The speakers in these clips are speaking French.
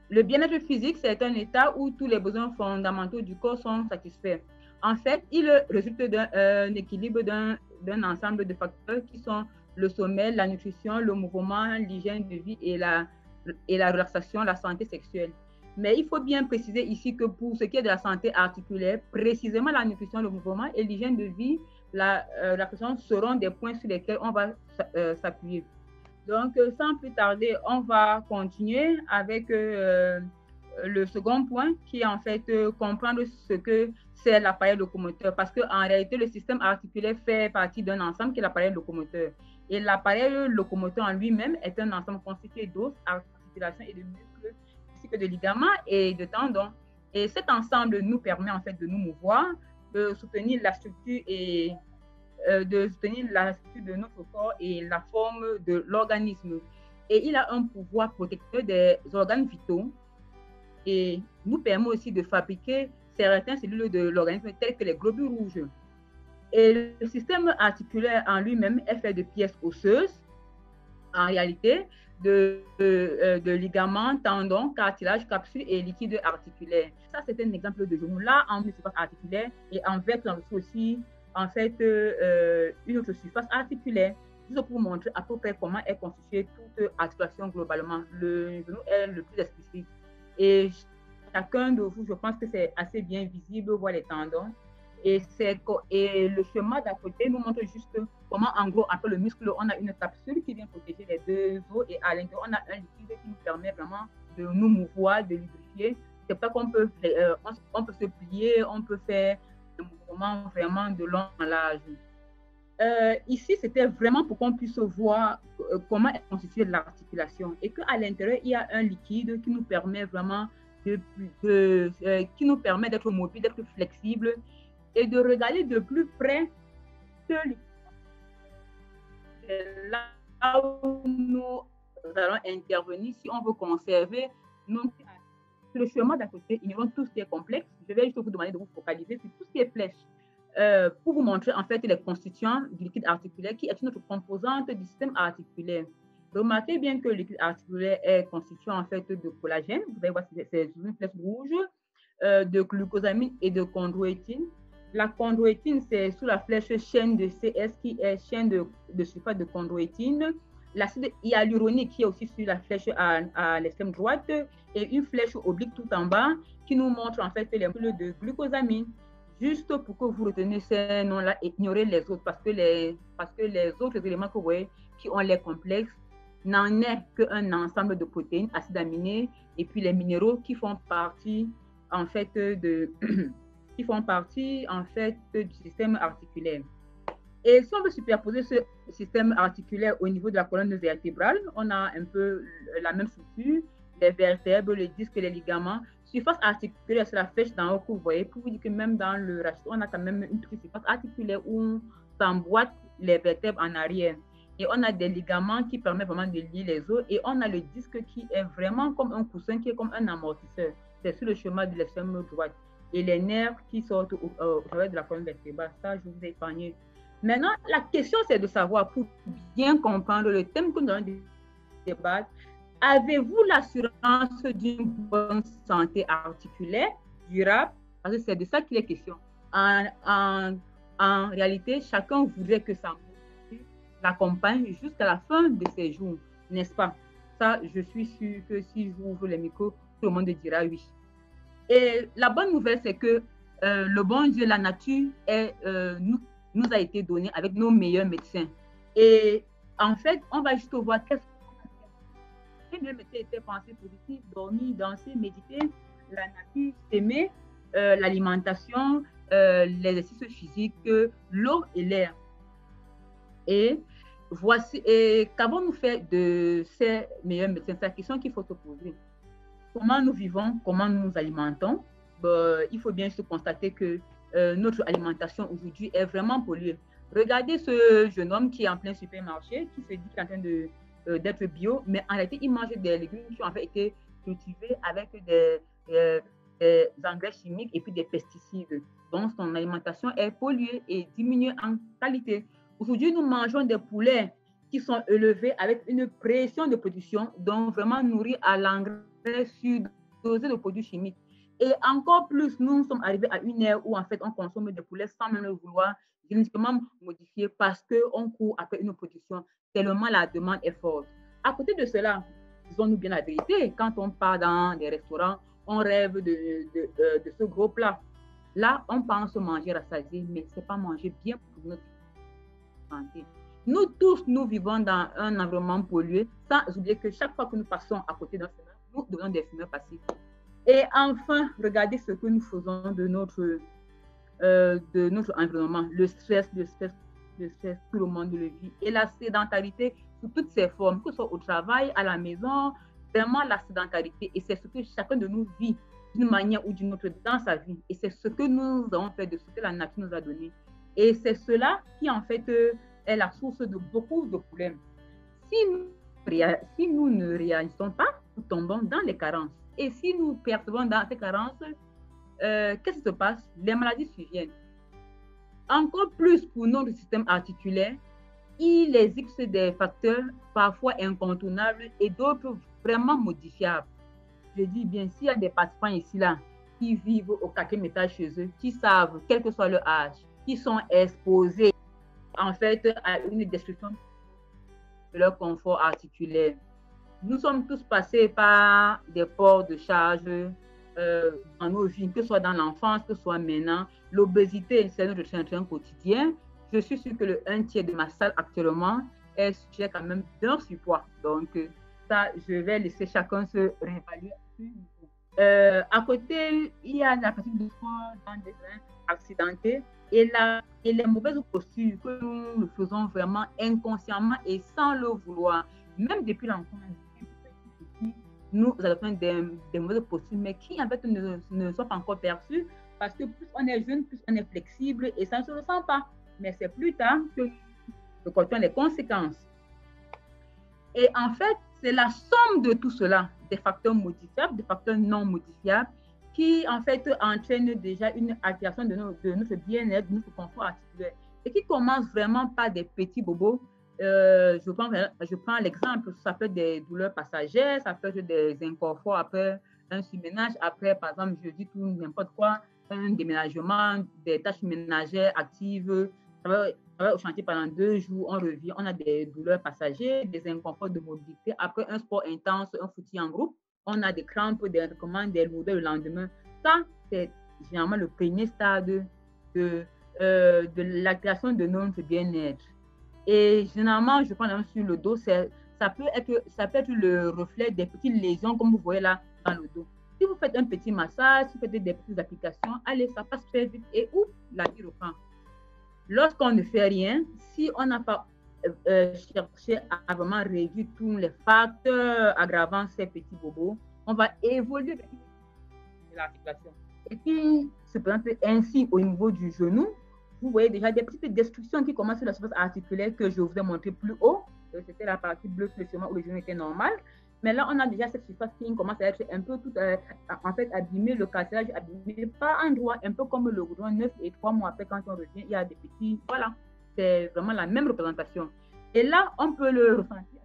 Le bien-être physique, c'est un état où tous les besoins fondamentaux du corps sont satisfaits. En fait, il résulte d'un équilibre d'un ensemble de facteurs qui sont le sommeil, la nutrition, le mouvement, l'hygiène de vie et la relaxation, la santé sexuelle. Mais il faut bien préciser ici que pour ce qui est de la santé articulaire, précisément la nutrition, le mouvement et l'hygiène de vie, la relaxation seront des points sur lesquels on va s'appuyer. Donc, sans plus tarder, on va continuer avec le second point qui est en fait comprendre ce que c'est l'appareil locomoteur parce qu'en réalité, le système articulaire fait partie d'un ensemble qui est l'appareil locomoteur. Et l'appareil locomoteur en lui-même est un ensemble constitué d'os, articulations et de muscles, ainsi que de ligaments et de tendons. Et cet ensemble nous permet en fait de nous mouvoir, de soutenir la structure de notre corps et la forme de l'organisme. Et il a un pouvoir protecteur des organes vitaux et nous permet aussi de fabriquer certaines cellules de l'organisme telles que les globules rouges. Et le système articulaire en lui-même est fait de pièces osseuses, en réalité, de ligaments, tendons, cartilages, capsules et liquides articulaires. Ça, c'est un exemple de genou. Là, en surface articulaire et en vertèbre, on retrouve aussi en fait une autre surface articulaire, juste pour montrer à peu près comment est constituée toute articulation globalement. Le genou est le plus explicite. Et chacun de vous, je pense que c'est assez bien visible, voir les tendons. Et le schéma d'à côté nous montre juste comment, en gros, après le muscle, on a une capsule qui vient protéger les deux os et à l'intérieur, on a un liquide qui nous permet vraiment de nous mouvoir, de lubrifier. C'est pas qu'on peut, on peut se plier, on peut faire des mouvements vraiment de long en large. Ici, c'était vraiment pour qu'on puisse voir comment est constituée l'articulation et qu'à l'intérieur, il y a un liquide qui nous permet vraiment qui nous permet d'être mobile, d'être flexible et de regarder de plus près ce liquide. C'est là où nous allons intervenir si on veut conserver nos. Le schéma d'à côté, ignorons tout ce qui est complexe. Je vais juste vous demander de vous focaliser sur tout ce qui est flèche. Pour vous montrer en fait les constituants du liquide articulaire qui est une autre composante du système articulaire. Remarquez bien que le liquide articulaire est constitué en fait de collagène, vous allez voir c'est une flèche rouge, de glucosamine et de chondroïtine. La chondroïtine, c'est sous la flèche chaîne de CS qui est chaîne de sulfate de chondroïtine. L'acide hyaluronique qui est aussi sur la flèche à l'extrême droite et une flèche oblique tout en bas qui nous montre en fait les molécules de glucosamine. Juste pour que vous reteniez ces noms-là et ignorez les autres parce que les autres éléments que vous voyez qui ont les complexes n'en est qu'un ensemble de protéines, acides aminés et puis les minéraux qui font partie en fait qui font partie en fait du système articulaire. Et si on veut superposer ce système articulaire au niveau de la colonne vertébrale, on a un peu la même structure, les vertèbres, les disques, les ligaments. Surface articulaire, c'est la flèche d'en haut que vous voyez. Pour vous dire que même dans le rachis, on a quand même une petite surface articulaire où on s'emboîte les vertèbres en arrière. Et on a des ligaments qui permettent vraiment de lier les os. Et on a le disque qui est vraiment comme un coussin, qui est comme un amortisseur. C'est sur le chemin de l'extrême droite. Et les nerfs qui sortent au travers de la colonne vertébrale, ça, je vous ai épargné. Maintenant, la question, c'est de savoir, pour bien comprendre le thème que nous allons débattre, avez-vous l'assurance d'une bonne santé articulaire durable? Parce que c'est de ça qu'il est question. En réalité, chacun voudrait que sa santé l'accompagne jusqu'à la fin de ses jours, n'est-ce pas? Ça, je suis sûre que si j'ouvre les micros, tout le monde dira oui. Et la bonne nouvelle, c'est que le bon Dieu, la nature, nous a été donné avec nos meilleurs médecins. Et en fait, on va juste voir qu'est-ce que les médecins étaient pensés positifs, dormir, danser, méditer, la nature, s'aimer, l'alimentation, l'exercice physique, l'eau et l'air. Et voici, qu'avons-nous fait de ces meilleurs médecins? C'est la question qu'il faut se poser. Comment nous vivons, comment nous nous alimentons? Il faut bien se constater que notre alimentation aujourd'hui est vraiment polluée. Regardez ce jeune homme qui est en plein supermarché, qui se dit qu'il est en train d'être bio, mais en réalité, il mange des légumes qui ont en fait été cultivés avec des engrais chimiques et puis des pesticides. Donc, son alimentation est polluée et diminuée en qualité. Aujourd'hui, nous mangeons des poulets qui sont élevés avec une pression de production, donc vraiment nourris à l'engrais sur doser de produits chimiques. Et encore plus, nous sommes arrivés à une ère où en fait on consomme des poulets sans même le vouloir, génétiquement modifiés parce qu'on court après une production tellement la demande est forte. À côté de cela, disons-nous bien la vérité, quand on part dans des restaurants, on rêve de ce gros plat. Là, on pense manger rassasié, mais ce n'est pas manger bien pour notre santé. Nous tous, nous vivons dans un environnement pollué, sans oublier que chaque fois que nous passons à côté d'un fumeur, nous devenons des fumeurs passifs. Et enfin, regardez ce que nous faisons de notre environnement. Le stress, tout le monde le vit. Et la sédentarité sous toutes ses formes, que ce soit au travail, à la maison, vraiment la sédentarité. Et c'est ce que chacun de nous vit d'une manière ou d'une autre dans sa vie. Et c'est ce que nous avons fait, de ce que la nature nous a donné. Et c'est cela qui, en fait, est la source de beaucoup de problèmes. Si nous ne réagissons pas, nous tombons dans les carences. Et si nous percevons dans ces carences, qu'est-ce qui se passe? Les maladies surviennent. Encore plus pour notre système articulaire, il existe des facteurs parfois incontournables et d'autres vraiment modifiables. Je dis bien, s'il y a des participants ici, là, qui vivent au 4e étage chez eux, qui savent, quel que soit leur âge, qui sont exposés en fait à une destruction de leur confort articulaire. Nous sommes tous passés par des ports de charge dans nos vies, que ce soit dans l'enfance, que ce soit maintenant. L'obésité, c'est notre train quotidien. Je suis sûre que le 1/3 de ma salle actuellement est sujet quand même d'un surpoids. Donc, ça, je vais laisser chacun se réévaluer. À côté, il y a la pratique de sport dans des terrains accidentés et les mauvaises postures que nous faisons vraiment inconsciemment et sans le vouloir. Même depuis l'enfance, nous adoptons des mauvaises postures, mais qui en fait ne sont pas encore perçues parce que plus on est jeune, plus on est flexible et ça ne se ressent pas. Mais c'est plus tard que nous comptons les conséquences. Et en fait, c'est la somme de tout cela, des facteurs modifiables, des facteurs non modifiables, qui en fait entraînent déjà une altération de notre bien-être, de notre confort articulaire, et qui commence vraiment par des petits bobos. Je prends l'exemple, ça peut être des douleurs passagères, ça peut être des inconforts après un surménage, après, par exemple, je dis tout n'importe quoi, un déménagement, des tâches ménagères actives, ça va au chantier pendant 2 jours, on revient, on a des douleurs passagères, des inconforts de mobilité. Après un sport intense, un footing en groupe, on a des crampes, des lourdeurs le lendemain. Ça, c'est généralement le premier stade de la création de notre bien-être. Et généralement, je prends sur le dos, ça peut être le reflet des petites lésions, comme vous voyez là dans le dos. Si vous faites un petit massage, si vous faites des petites applications, allez, ça passe très vite et la vie reprend. Lorsqu'on ne fait rien, si on n'a pas cherché à vraiment réduire tous les facteurs aggravant ces petits bobos, on va évoluer vers l'articulation. Et qui se présente ainsi au niveau du genou, vous voyez déjà des petites destructions qui commencent sur la surface articulaire que je vous ai montré plus haut. C'était la partie bleue où le genou était normal. Mais là, on a déjà cette surface qui commence à être un peu toute, en fait, abîmée, le cartilage abîmé, pas endroit, un peu comme le goudron 9 et 3 mois après, quand on revient, il y a des petits, voilà, c'est vraiment la même représentation. Et là, on peut le ressentir,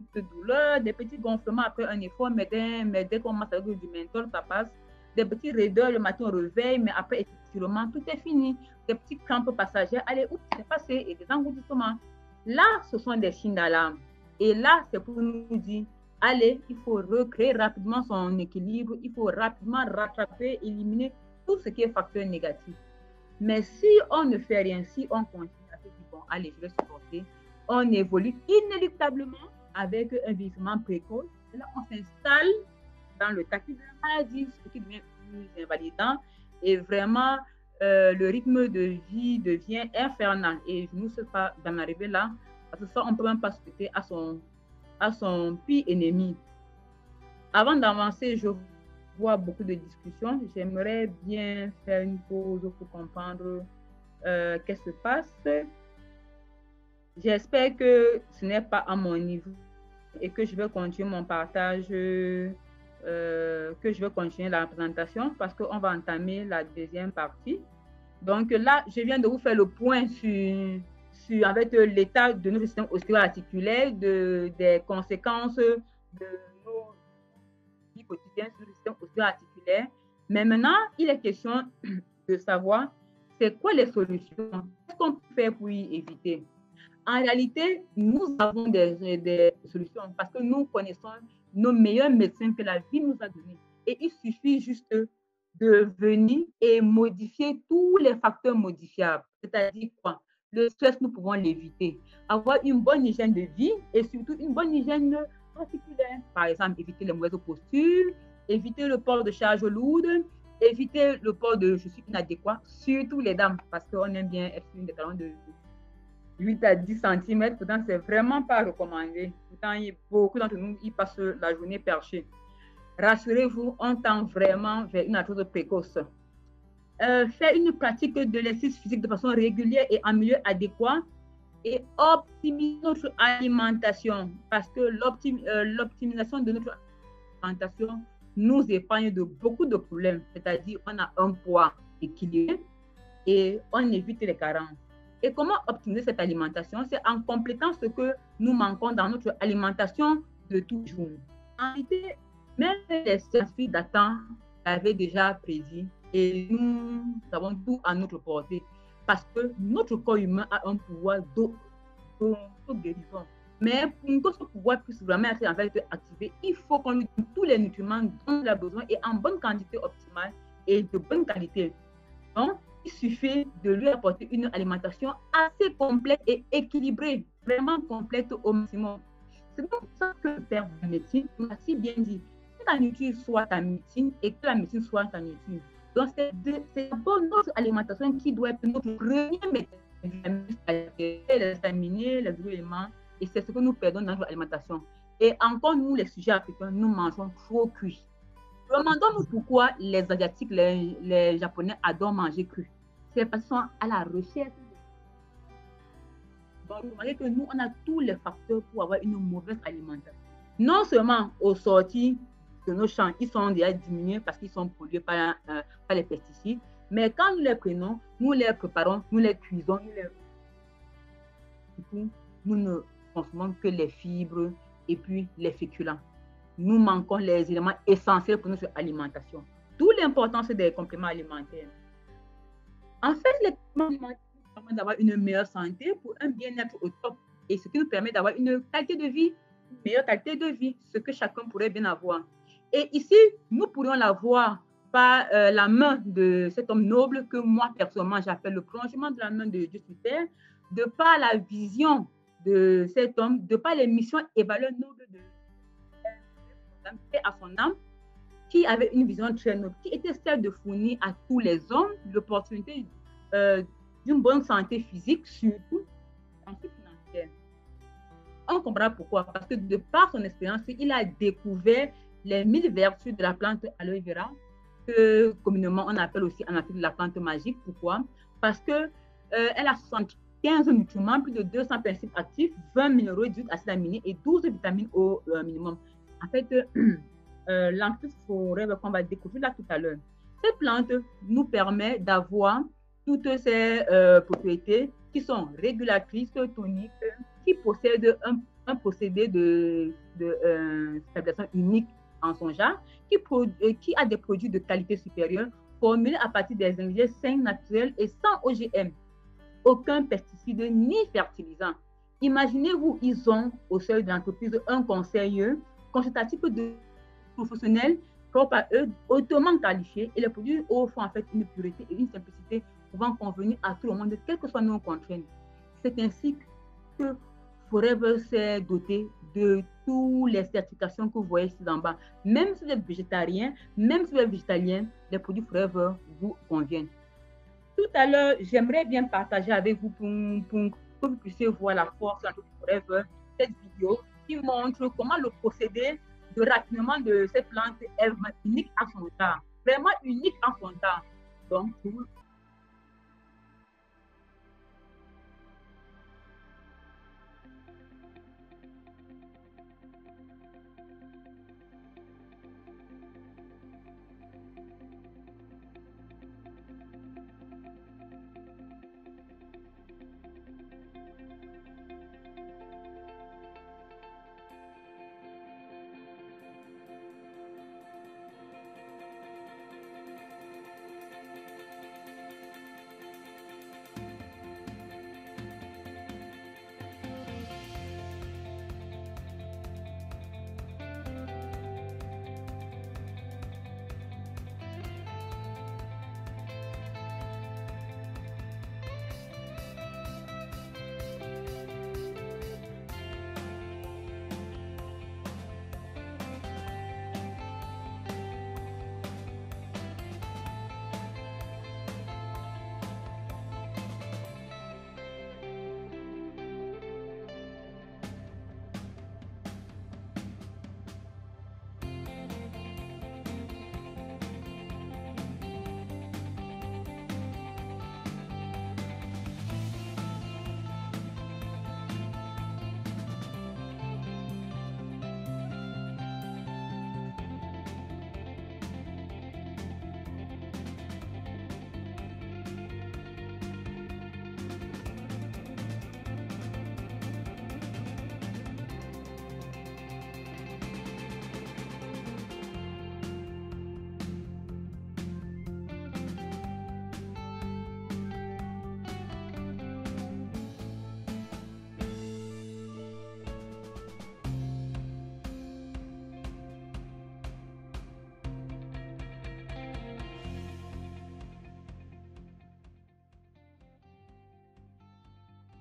des petites douleurs, des petits gonflements après un effort, mais dès qu'on commence avec du menthol, ça passe. Des petits raideurs, le matin on réveille, mais après étirement, tout est fini. Des petits crampes passagères, allez, oups, c'est passé, et des engloutissements. Là, ce sont des signes d'alarme. Et là, c'est pour nous dire, allez, il faut recréer rapidement son équilibre, il faut rapidement rattraper, éliminer tout ce qui est facteur négatif. Mais si on ne fait rien, si on continue à se dire, bon, allez, je vais supporter, on évolue inéluctablement avec un vieillissement précoce. Et là, on s'installe dans le tapis de la maladie, ce qui devient plus invalidant. Et vraiment, le rythme de vie devient infernal. Et je ne sais pas d'en arriver là, parce que ça, on ne peut même pas se souhaiter à son pire ennemi. Avant d'avancer, je vois beaucoup de discussions. J'aimerais bien faire une pause pour comprendre qu'est-ce qui se passe. J'espère que ce n'est pas à mon niveau et que je vais continuer mon partage, que je vais continuer la présentation parce qu'on va entamer la deuxième partie. Donc là, je viens de vous faire le point avec l'état de notre système ostéo-articulaire, des conséquences de nos vies quotidien sur le système ostéo-articulaire. Mais maintenant, il est question de savoir c'est quoi les solutions, qu'est-ce qu'on peut faire pour y éviter. En réalité, nous avons des solutions parce que nous connaissons nos meilleurs médecins que la vie nous a donnés. Et il suffit juste de venir et modifier tous les facteurs modifiables. C'est-à-dire quoi? Le stress, nous pouvons l'éviter. Avoir une bonne hygiène de vie et surtout une bonne hygiène articulaire. Par exemple, éviter les mauvaises postures, éviter le port de charges lourdes, éviter le port de chaussures inadéquats, surtout les dames, parce qu'on aime bien être sur des talons de 8 à 10 cm. Pourtant, c'est vraiment pas recommandé. Pourtant, beaucoup d'entre nous, ils passent la journée perchés. Rassurez-vous, on tend vraiment vers une arthrose précoce. Faire une pratique de l'exercice physique de façon régulière et en milieu adéquat et optimiser notre alimentation parce que l'optimisation de notre alimentation nous épargne de beaucoup de problèmes. C'est-à-dire, on a un poids équilibré et on évite les carences. Et comment optimiser cette alimentation? C'est en complétant ce que nous manquons dans notre alimentation de toujours. En réalité, même les scientifiques datant l'avaient déjà prédit et nous avons tout à notre portée parce que notre corps humain a un pouvoir d'auto-guérison. Mais pour que ce pouvoir puisse vraiment être activé, il faut qu'on lui donne tous les nutriments dont il a besoin et en bonne quantité optimale et de bonne qualité. Donc, il suffit de lui apporter une alimentation assez complète et équilibrée, vraiment complète au maximum. C'est pour ça que le père de la médecine m'a si bien dit, que ta nourriture soit ta médecine et que la médecine soit ta nourriture. Donc, c'est d'abord notre alimentation qui doit être notre premier médecin, les aminés, les éléments, et c'est ce que nous perdons dans notre alimentation. Et encore, nous, les sujets africains, nous mangeons trop cuit. Demandons-nous pourquoi les Asiatiques, les Japonais adorent manger cru. C'est parce qu'ils sont à la recherche. Donc, vous voyez que nous, on a tous les facteurs pour avoir une mauvaise alimentation. Non seulement aux sorties de nos champs, ils sont déjà diminués parce qu'ils sont pollués par les pesticides, mais quand nous les prenons, nous les préparons, nous les cuisons, nous ne consommons que les fibres et puis les féculents. Nous manquons les éléments essentiels pour notre alimentation. D'où l'importance des compléments alimentaires. En fait, les compléments alimentaires nous permettent d'avoir une meilleure santé pour un bien-être au top et ce qui nous permet d'avoir une qualité de vie, une meilleure qualité de vie, ce que chacun pourrait bien avoir. Et ici, nous pourrions l'avoir par la main de cet homme noble que moi, personnellement, j'appelle le prolongement de la main de Dieu sur terre, de par la vision de cet homme, de par les missions et valeurs nobles de à son âme, qui avait une vision très noble, qui était celle de fournir à tous les hommes l'opportunité d'une bonne santé physique, surtout santé financière. On comprend pourquoi, parce que de par son expérience, il a découvert les 1000 vertus de la plante aloe vera, que communément on appelle aussi en Afrique la plante magique. Pourquoi? Parce que elle a 75 nutriments, plus de 200 principes actifs, 20 minéraux, 18 acides aminés et 12 vitamines au minimum. En fait, l'entreprise forever qu'on va découvrir là tout à l'heure. Cette plante nous permet d'avoir toutes ces propriétés qui sont régulatrices, toniques, qui possèdent un procédé de stabilisation unique en son genre, qui a des produits de qualité supérieure formulés à partir des ingrédients sains, naturels et sans OGM. Aucun pesticide ni fertilisant. Imaginez-vous, ils ont au sein de l'entreprise un conseil consultatif de professionnels propres à eux, hautement qualifiés, et les produits offrent en fait une pureté et une simplicité pouvant convenir à tout le monde, quelles que soient nos contraintes. C'est ainsi que Forever s'est doté de toutes les certifications que vous voyez ici en bas. Même si vous êtes végétarien, même si vous êtes végétalien, les produits Forever vous conviennent. Tout à l'heure, j'aimerais bien partager avec vous pour que vous puissiez voir la force de Forever, cette vidéo qui montre comment le procédé de raffinement de cette plante est unique à son temps. Vraiment unique à son temps. Donc,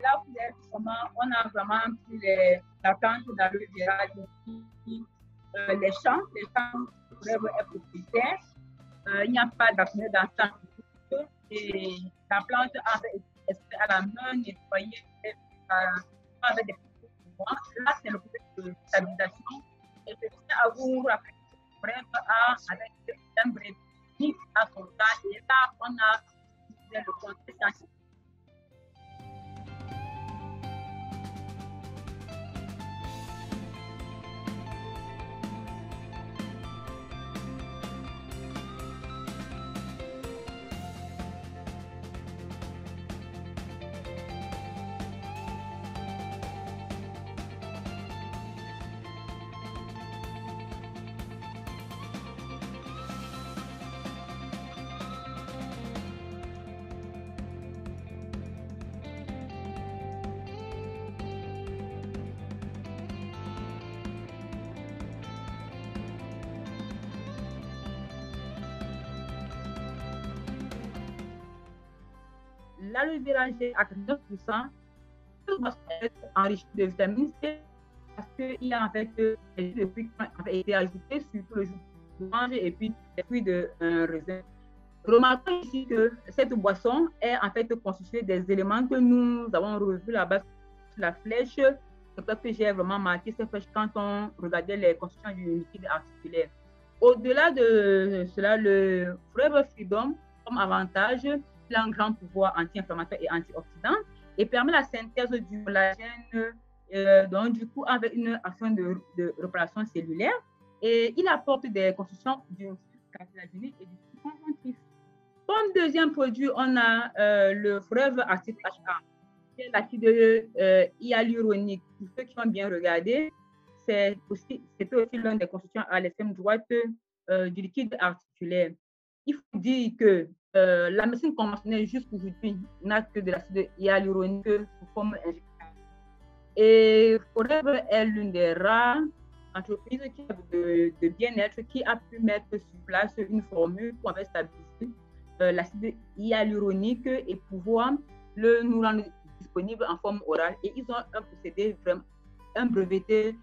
Là, vous êtes comment on a vraiment pris la plante d'aloe vera depuis les champs forever est propriétaire. Il n'y a pas d'acné dans ça. Et la plante avait été à la main, nettoyée avec des petits mouvements. Là, c'est le processus de stabilisation. Et je tiens à vous rappeler que avec un brevet à son temps. Et là, on a le conseil scientifique. L'aloe vera gel à 9% doit être enrichi de vitamine C parce qu'il y a en fait des fruits qui ont été ajoutés, surtout le jus d'orange et puis des fruits de raisin. Remarquons ici que cette boisson est en fait constituée des éléments que nous avons revus là-bas sur la flèche. C'est pour ça que j'ai vraiment marqué cette flèche quand on regardait les constitutions du liquide articulaire. Au-delà de cela, le Forever Freedom, comme avantage, il a un grand pouvoir anti-inflammatoire et antioxydant et permet la synthèse du collagène, donc du coup avec une action de réparation cellulaire. Et il apporte des constitutions du cartilaginique et du conjonctif. Comme deuxième produit, on a le Forever Active HA, qui est l'acide hyaluronique. Pour ceux qui ont bien regardé, c'était aussi l'un des constituants à l'extrême droite du liquide articulaire. Il faut dire que la médecine conventionnelle jusqu'aujourd'hui n'a que de l'acide hyaluronique sous forme injectable. Et Forever est l'une des rares entreprises de bien-être qui a pu mettre sur place une formule pour stabiliser l'acide hyaluronique et pouvoir nous rendre disponible en forme orale. Et ils ont un procédé vraiment, un breveté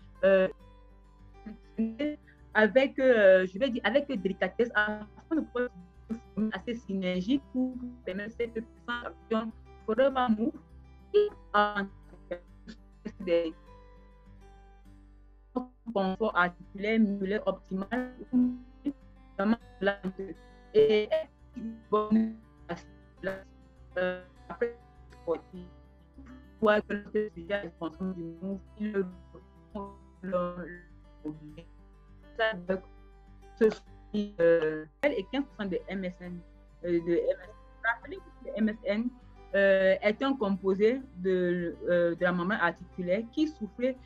avec, je vais dire, avec délicatesse, afin de pouvoir assez synergique pour permettre cette puissante action Forever Move et des confort articulaire, musculaire optimal et bonne après sportif. Pour que le sujet est responsable du mouvement, et 15% de MSN. Rappelez que le MSN est un composé de la membrane articulaire qui souffrait,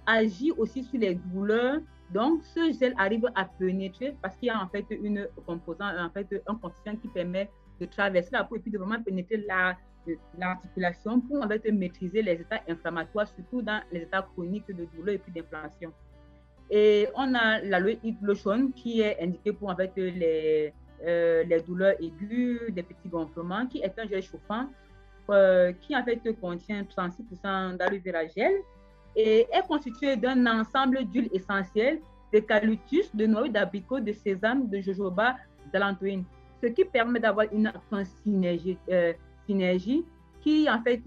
agit aussi sur les douleurs. Donc, ce gel arrive à pénétrer parce qu'il y a en fait une composante, en fait, un constituant qui permet de traverser la peau et puis de vraiment pénétrer l'articulation pour en fait maîtriser les états inflammatoires, surtout dans les états chroniques de douleur et puis d'inflammation. Et on a l'aloe lotion qui est indiqué pour en fait les douleurs aiguës, des petits gonflements, qui est un gel chauffant qui en fait contient 36% d'aloe vera gel et est constitué d'un ensemble d'huiles essentielles d'eucalyptus, de noix d'abricot, de sésame, de jojoba, d'alantoïne, ce qui permet d'avoir une action synergie qui en fait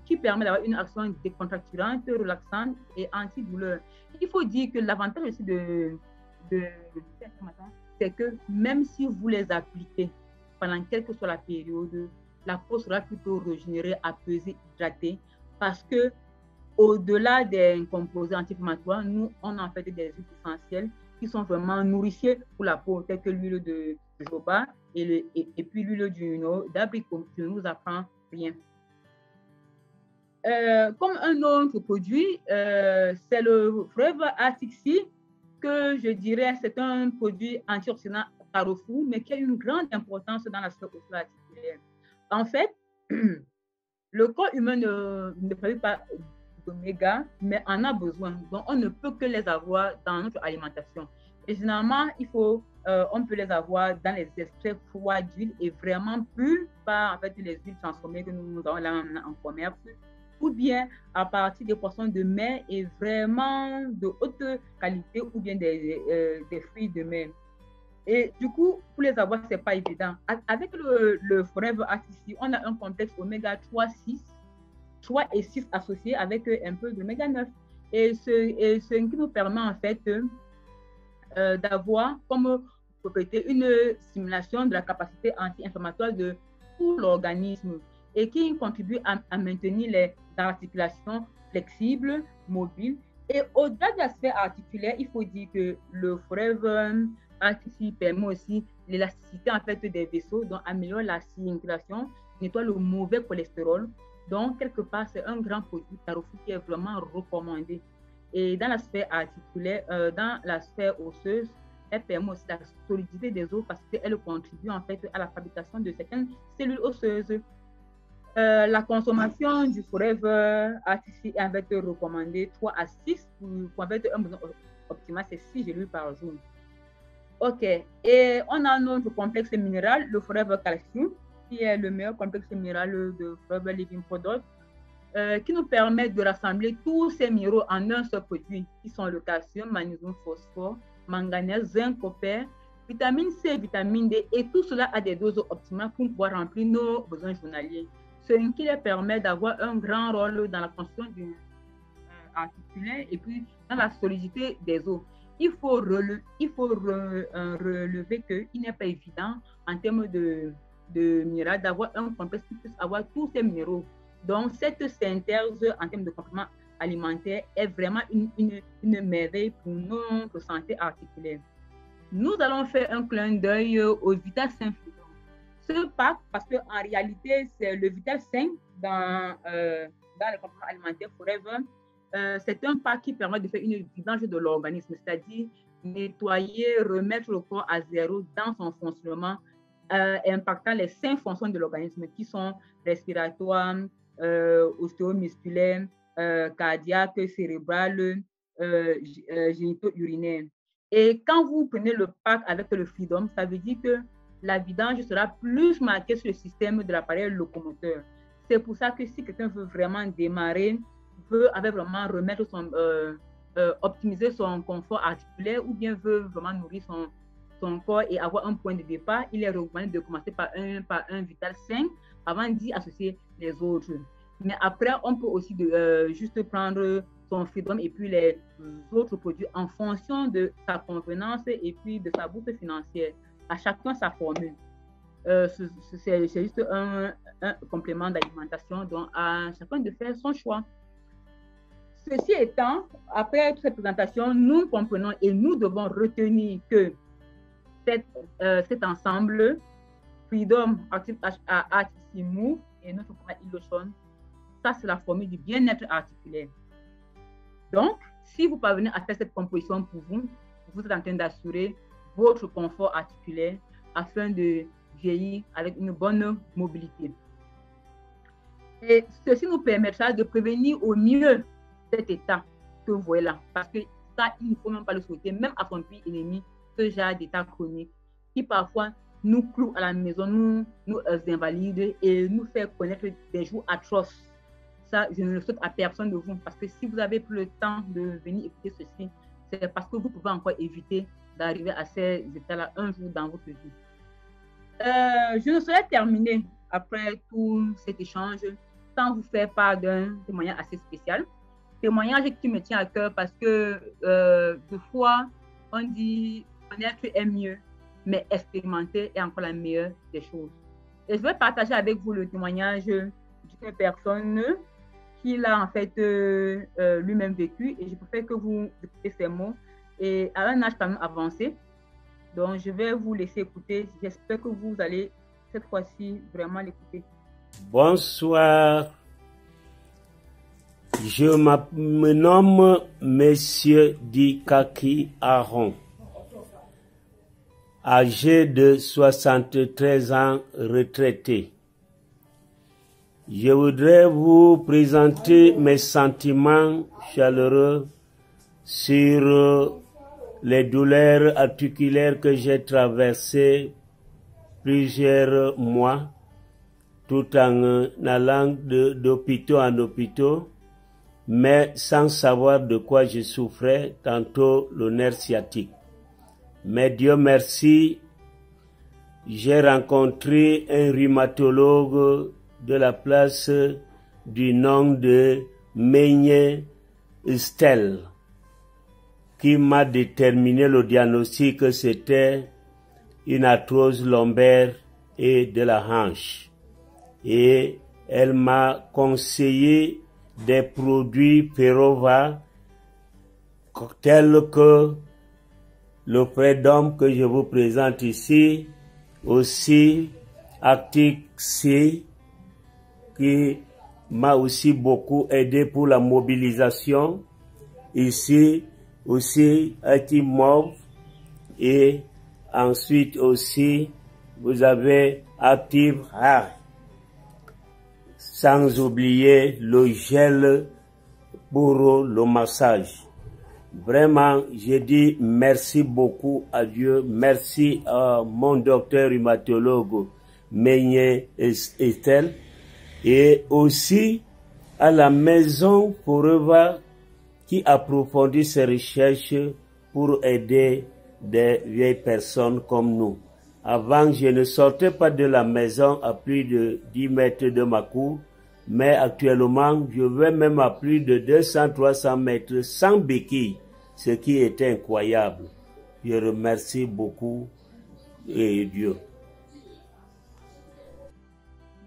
qui permet d'avoir une action décontracturante, relaxante et antidouleur. Il faut dire que l'avantage aussi c'est que même si vous les appliquez pendant quelle que soit la période, la peau sera plutôt régénérée, apaisée, hydratée, parce que au-delà des composés anti-inflammatoires, nous, on a en fait des huiles essentielles qui sont vraiment nourriciers pour la peau, telles que l'huile de jojoba et puis l'huile d'abricot. Je ne vous apprends rien. Comme un autre produit, c'est le Forever Arctic, que je dirais c'est un produit antioxydant carrefour, mais qui a une grande importance dans la santé articulaire. En fait, le corps humain ne produit pas d'oméga, mais en a besoin. Donc, on ne peut que les avoir dans notre alimentation. Et généralement, il faut on peut les avoir dans les extraits froids d'huile et vraiment purs par en fait, les huiles transformées que nous avons là en commerce, ou bien à partir des poissons de mer et vraiment de haute qualité ou bien des fruits de mer. Et du coup, pour les avoir, ce n'est pas évident. Avec le Forever Artificial, on a un complexe oméga 3 et 6 associés avec un peu d'oméga 9. Et ce qui nous permet en fait d'avoir comme propriété une stimulation de la capacité anti-inflammatoire de tout l'organisme et qui contribue à maintenir les articulations flexibles, mobiles. Et au-delà de l'aspect articulaire, il faut dire que le Forever Artificial permet aussi l'élasticité en fait des vaisseaux, donc améliore la circulation, nettoie le mauvais cholestérol. Donc, quelque part, c'est un grand produit Carrefour qui est vraiment recommandé. Et dans l'aspect articulaire, dans l'aspect osseuse, elle permet aussi la solidité des os parce qu'elle contribue en fait à la fabrication de certaines cellules osseuses. La consommation du Forever Artificial est en fait recommandée 3 à 6 pour en fait un besoin optimal, c'est 6 gélules par jour. Ok, et on a notre complexe minéral, le Forever Calcium, qui est le meilleur complexe minéral de Forever Living Product, qui nous permet de rassembler tous ces minéraux en un seul produit, qui sont le calcium, magnésium, phosphore, manganèse, zinc, copper, vitamine C, vitamine D, et tout cela a des doses optimales pour pouvoir remplir nos besoins journaliers. Ce qui leur permet d'avoir un grand rôle dans la construction du articulaire et puis dans la solidité des os. Il faut relever qu'il n'est pas évident en termes de minéral d'avoir un complexe qui puisse avoir tous ces minéraux. Donc, cette synthèse en termes de compléments alimentaires est vraiment une merveille pour notre santé articulaire. Nous allons faire un clin d'œil au Vital 5 Freedom. Ce pack, parce qu'en réalité, c'est le Vital 5 dans les compléments alimentaires Forever. C'est un pack qui permet de faire une vidange de l'organisme, c'est-à-dire nettoyer, remettre le corps à zéro dans son fonctionnement, impactant les 5 fonctions de l'organisme qui sont respiratoires, ostéomusculaire, cardiaque, cérébrale, génito-urinaire. Et quand vous prenez le pack avec le Freedom, ça veut dire que la vidange sera plus marquée sur le système de l'appareil locomoteur. C'est pour ça que si quelqu'un veut vraiment démarrer, veut vraiment remettre optimiser son confort articulaire ou bien veut vraiment nourrir son corps et avoir un point de départ, il est recommandé de commencer par un Vital 5 avant d'y associer les autres. Mais après, on peut aussi juste prendre son Freedom et puis les autres produits en fonction de sa convenance et puis de sa bourse financière. À chacun sa formule. C'est juste un complément d'alimentation, donc à chacun de faire son choix. Ceci étant, après toute cette présentation, nous comprenons et nous devons retenir que cet ensemble, Freedom Active Move et notre programme Illusion, ça c'est la formule du bien-être articulaire. Donc, si vous parvenez à faire cette composition pour vous, vous êtes en train d'assurer votre confort articulaire afin de vieillir avec une bonne mobilité. Et ceci nous permettra de prévenir au mieux cet état que vous voyez là. Parce que ça, il ne faut même pas le souhaiter, même à son pays ennemi, ce genre d'état chronique qui parfois nous cloue à la maison, nous invalide et nous fait connaître des jours atroces. Ça, je ne le souhaite à personne de vous. Parce que si vous avez plus le temps de venir écouter ceci, c'est parce que vous pouvez encore éviter d'arriver à ces états-là un jour dans votre vie. Je ne saurais terminer après tout cet échange sans vous faire part d'un témoignage assez spécial. Témoignage qui me tient à cœur parce que des fois, on dit connaître est mieux, mais expérimenter est encore la meilleure des choses. Et je vais partager avec vous le témoignage d'une personne qui l'a en fait lui-même vécu et je préfère que vous écoutez ces mots et à un âge quand même avancé. Donc, je vais vous laisser écouter. J'espère que vous allez cette fois-ci vraiment l'écouter. Bonsoir. Je me nomme Monsieur Dikaki Aaron, âgé de 73 ans, retraité. Je voudrais vous présenter mes sentiments chaleureux sur les douleurs articulaires que j'ai traversées plusieurs mois, tout en allant d'hôpitaux en hôpitaux, mais sans savoir de quoi je souffrais, tantôt le nerf sciatique. Mais Dieu merci, j'ai rencontré un rhumatologue de la place du nom de Meignet Stel, qui m'a déterminé le diagnostic que c'était une arthrose lombaire et de la hanche. Et elle m'a conseillé des produits Ferrova tels que le Freedom que je vous présente ici, aussi Actic C qui m'a aussi beaucoup aidé pour la mobilisation, ici aussi Actimove, et ensuite aussi vous avez Active Heart, sans oublier le gel pour le massage. Vraiment, je dis merci beaucoup à Dieu, merci à mon docteur rhumatologue Meignet Estelle, et aussi à la maison Forever qui approfondit ses recherches pour aider des vieilles personnes comme nous. Avant, je ne sortais pas de la maison à plus de 10 mètres de ma cour, mais actuellement, je vais même à plus de 200-300 mètres sans béquille, ce qui est incroyable. Je remercie beaucoup Dieu.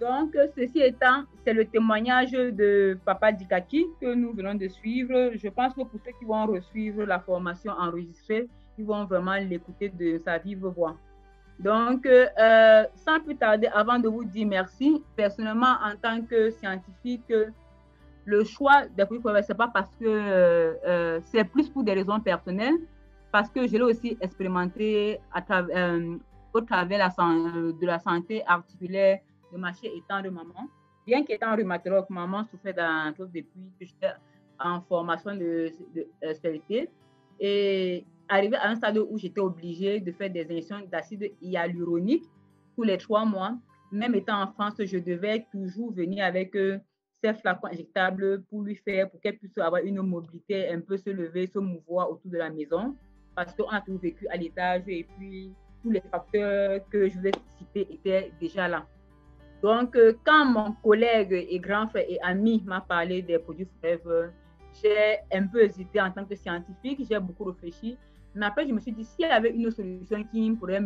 Donc, ceci étant, c'est le témoignage de Papa Dikaki que nous venons de suivre. Je pense que pour ceux qui vont suivre la formation enregistrée, ils vont vraiment l'écouter de sa vive voix. Donc, sans plus tarder, avant de vous dire merci, personnellement, en tant que scientifique, le choix des produits Forever, ce n'est pas parce que c'est plus pour des raisons personnelles, parce que je l'ai aussi expérimenté au travers de la santé articulaire de ma chère étant de maman. Bien qu'étant rhumatologue, maman souffrait d'un chose depuis que j'étais en formation de spécialité. Et arrivé à un stade où j'étais obligée de faire des injections d'acide hyaluronique tous les 3 mois, même étant en France, je devais toujours venir avec ces flacons injectables pour qu'elle puisse avoir une mobilité, un peu se lever, se mouvoir autour de la maison, parce qu'on a toujours vécu à l'étage et puis tous les facteurs que je vous ai cités étaient déjà là. Donc, quand mon collègue et grand frère et ami m'a parlé des produits Forever, j'ai un peu hésité en tant que scientifique, j'ai beaucoup réfléchi, mais après je me suis dit, s'il y avait une solution qui pourrait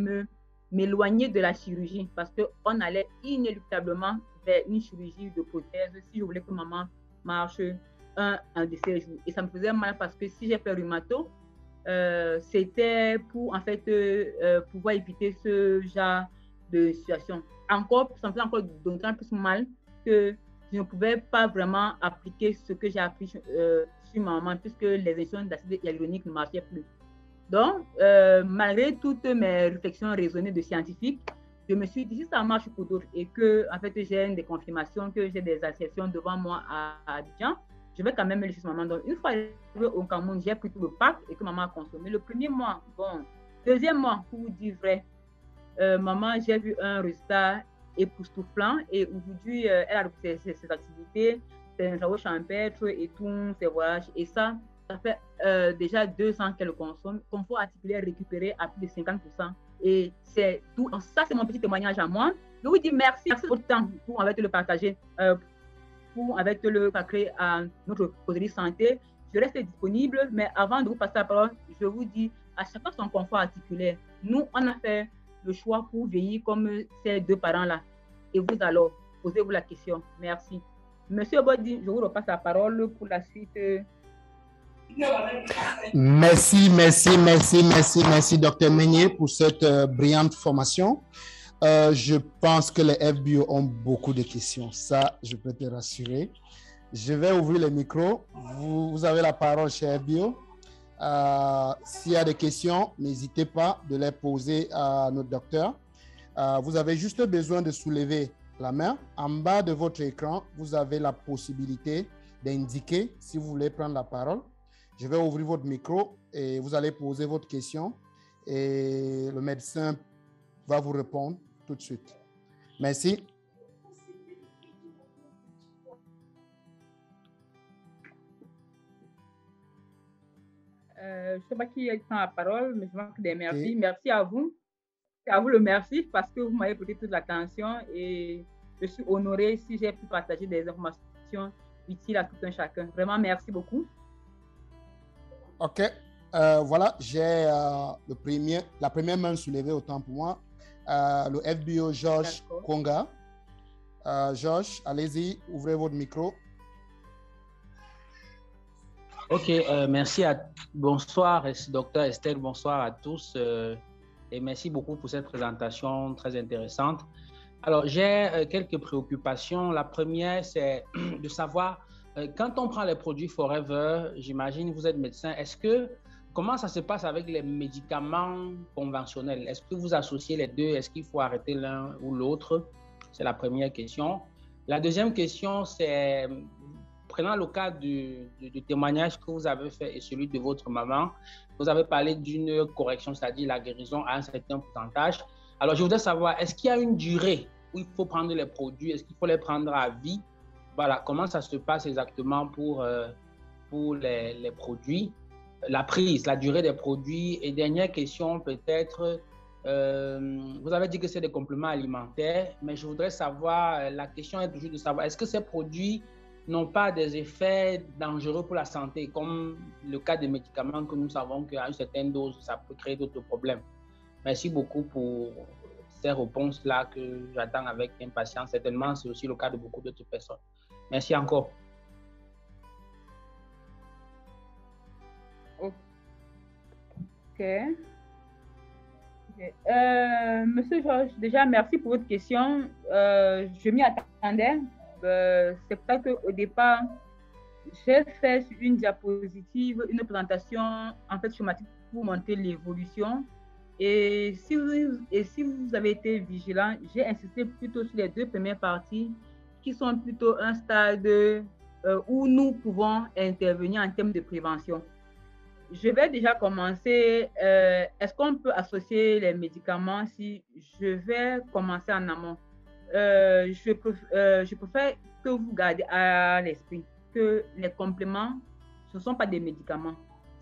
m'éloigner de la chirurgie, parce qu'on allait inéluctablement vers une chirurgie de prothèse si je voulais que maman marche un de ces jours. Et ça me faisait mal parce que si j'ai fait rhumato, c'était pour en fait pouvoir éviter ce genre de situation. Encore, ça me faisait encore d'autant plus mal que je ne pouvais pas vraiment appliquer ce que j'ai appris sur maman, puisque les injections d'acide hyaluronique ne marchaient plus. Donc, malgré toutes mes réflexions raisonnées de scientifique, je me suis dit, si ça marche pour d'autres et que en fait, j'ai des confirmations, que j'ai des assertions devant moi à Abidjan, je vais quand même le laisser maman. Donc, une fois arrivé au Cameroun, j'ai pris tout le pack et que maman a consommé. Le premier mois, bon, deuxième mois, pour vous dire vrai, maman, j'ai vu un résultat époustouflant et aujourd'hui, elle a repris ses activités, ses travaux champêtres et tous ses voyages. Et ça fait déjà 2 ans qu'elle consomme. Confort articulaire récupéré à plus de 50%. Et c'est tout. Donc, ça, c'est mon petit témoignage à moi. Je vous dis merci pour votre temps pour avec le partager, pour avec le créer à notre causerie santé. Je reste disponible, mais avant de vous passer la parole, je vous dis à chacun son confort articulaire. Nous, on a fait le choix pour veiller comme ces 2 parents-là. Et vous alors, posez-vous la question. Merci. Monsieur Bodi, je vous repasse la parole pour la suite. Merci, Dr Meignet, pour cette brillante formation. Je pense que les FBO ont beaucoup de questions. Ça, je peux te rassurer. Je vais ouvrir le micro. Vous avez la parole chez FBO. S'il y a des questions, n'hésitez pas de les poser à notre docteur. Vous avez juste besoin de soulever la main. En bas de votre écran, vous avez la possibilité d'indiquer si vous voulez prendre la parole. Je vais ouvrir votre micro et vous allez poser votre question et le médecin va vous répondre tout de suite. Merci. Je ne sais pas qui prend la parole, mais je manque des merci. Okay. Merci à vous. C'est à vous le merci parce que vous m'avez prêté toute l'attention et je suis honorée si j'ai pu partager des informations utiles à tout un chacun. Vraiment, merci beaucoup. OK. Voilà, j'ai la première main soulevée autant pour moi. Le FBO Georges Konga. Georges, allez-y, ouvrez votre micro. OK, merci. Bonsoir, docteur Estelle, bonsoir à tous. Et merci beaucoup pour cette présentation très intéressante. Alors, j'ai quelques préoccupations. La première, c'est de savoir, quand on prend les produits Forever, j'imagine vous êtes médecin, comment ça se passe avec les médicaments conventionnels? Est-ce que vous associez les deux? Est-ce qu'il faut arrêter l'un ou l'autre? C'est la première question. La deuxième question, c'est, prenant le cas du témoignage que vous avez fait et celui de votre maman, vous avez parlé d'une correction, c'est-à-dire la guérison à un certain pourcentage. Alors, je voudrais savoir, est-ce qu'il y a une durée où il faut prendre les produits? Est-ce qu'il faut les prendre à vie? Voilà, comment ça se passe exactement pour les produits? La prise, la durée des produits. Et dernière question, peut-être, vous avez dit que c'est des compléments alimentaires, mais je voudrais savoir, la question est toujours de savoir, est-ce que ces produits n'ont pas des effets dangereux pour la santé, comme le cas des médicaments que nous savons qu'à une certaine dose, ça peut créer d'autres problèmes. Merci beaucoup pour ces réponses-là que j'attends avec impatience. Certainement, c'est aussi le cas de beaucoup d'autres personnes. Merci encore. OK. Monsieur Georges, déjà, merci pour votre question. Je m'y attendais. C'est pour ça qu'au départ, j'ai fait sur une diapositive une présentation en fait schématique pour montrer l'évolution. Et si vous avez été vigilant, j'ai insisté plutôt sur les deux premières parties qui sont plutôt un stade où nous pouvons intervenir en termes de prévention. Je vais déjà commencer. Est-ce qu'on peut associer les médicaments? Si je vais commencer en amont. Je préfère que vous gardez à l'esprit que les compléments, ce ne sont pas des médicaments.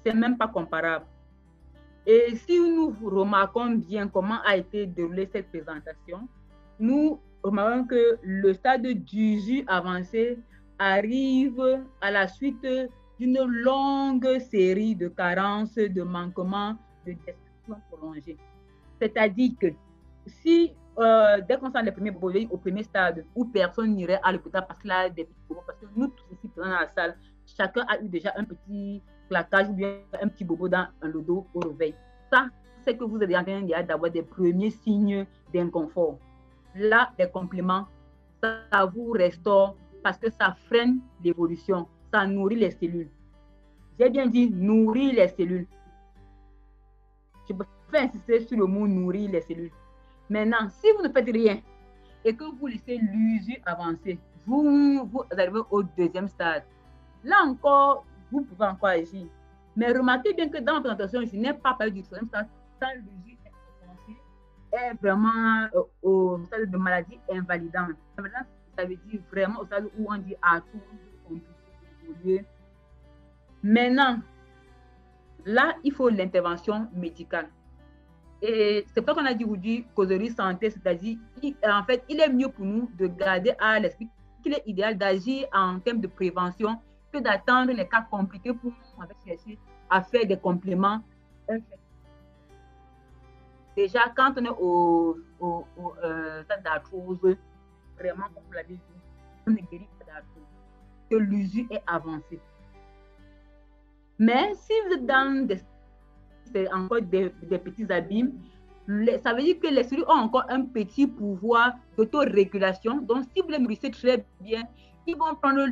Ce n'est même pas comparable. Et si nous remarquons bien comment a été déroulée cette présentation, nous remarquons que le stade d'usure avancé arrive à la suite d'une longue série de carences, de manquements, de destruction prolongée. C'est-à-dire que si dès qu'on sent les premiers bobos au premier stade où personne n'irait à l'hôpital parce qu'il a des petits bobos, parce que nous tous ici présents dans la salle, chacun a eu déjà un petit claquage ou bien un petit bobo dans le dos au réveil. Ça, c'est que vous êtes en train d'avoir des premiers signes d'inconfort. Là, les compléments, ça vous restaure parce que ça freine l'évolution, ça nourrit les cellules. J'ai bien dit nourrir les cellules. Je préfère insister sur le mot nourrir les cellules. Maintenant, si vous ne faites rien et que vous laissez l'usure avancer, vous arrivez au deuxième stade. Là encore, vous pouvez encore agir. Mais remarquez bien que dans la présentation, je n'ai pas parlé du troisième stade. Quand l'usure est avancée, est vraiment au stade de maladie invalidante. Ça veut dire vraiment au stade où on dit à tout, compliqué. Maintenant, là, il faut l'intervention médicale. Et c'est pour ça qu'on a dit aujourd'hui causerie santé, c'est-à-dire, en fait, il est mieux pour nous de garder à l'esprit qu'il est idéal d'agir en termes de prévention que d'attendre les cas compliqués pour chercher à faire des compléments. Déjà, quand on est au stade d'arthrose, vraiment, comme vous l'avez dit, on ne guérit pas d'arthrose, que l'usure est avancée. Mais si vous êtes dans encore des petits abîmes, ça veut dire que les cellules ont encore un petit pouvoir d'autorégulation. Donc, si vous les nourrissez très bien, ils vont prendre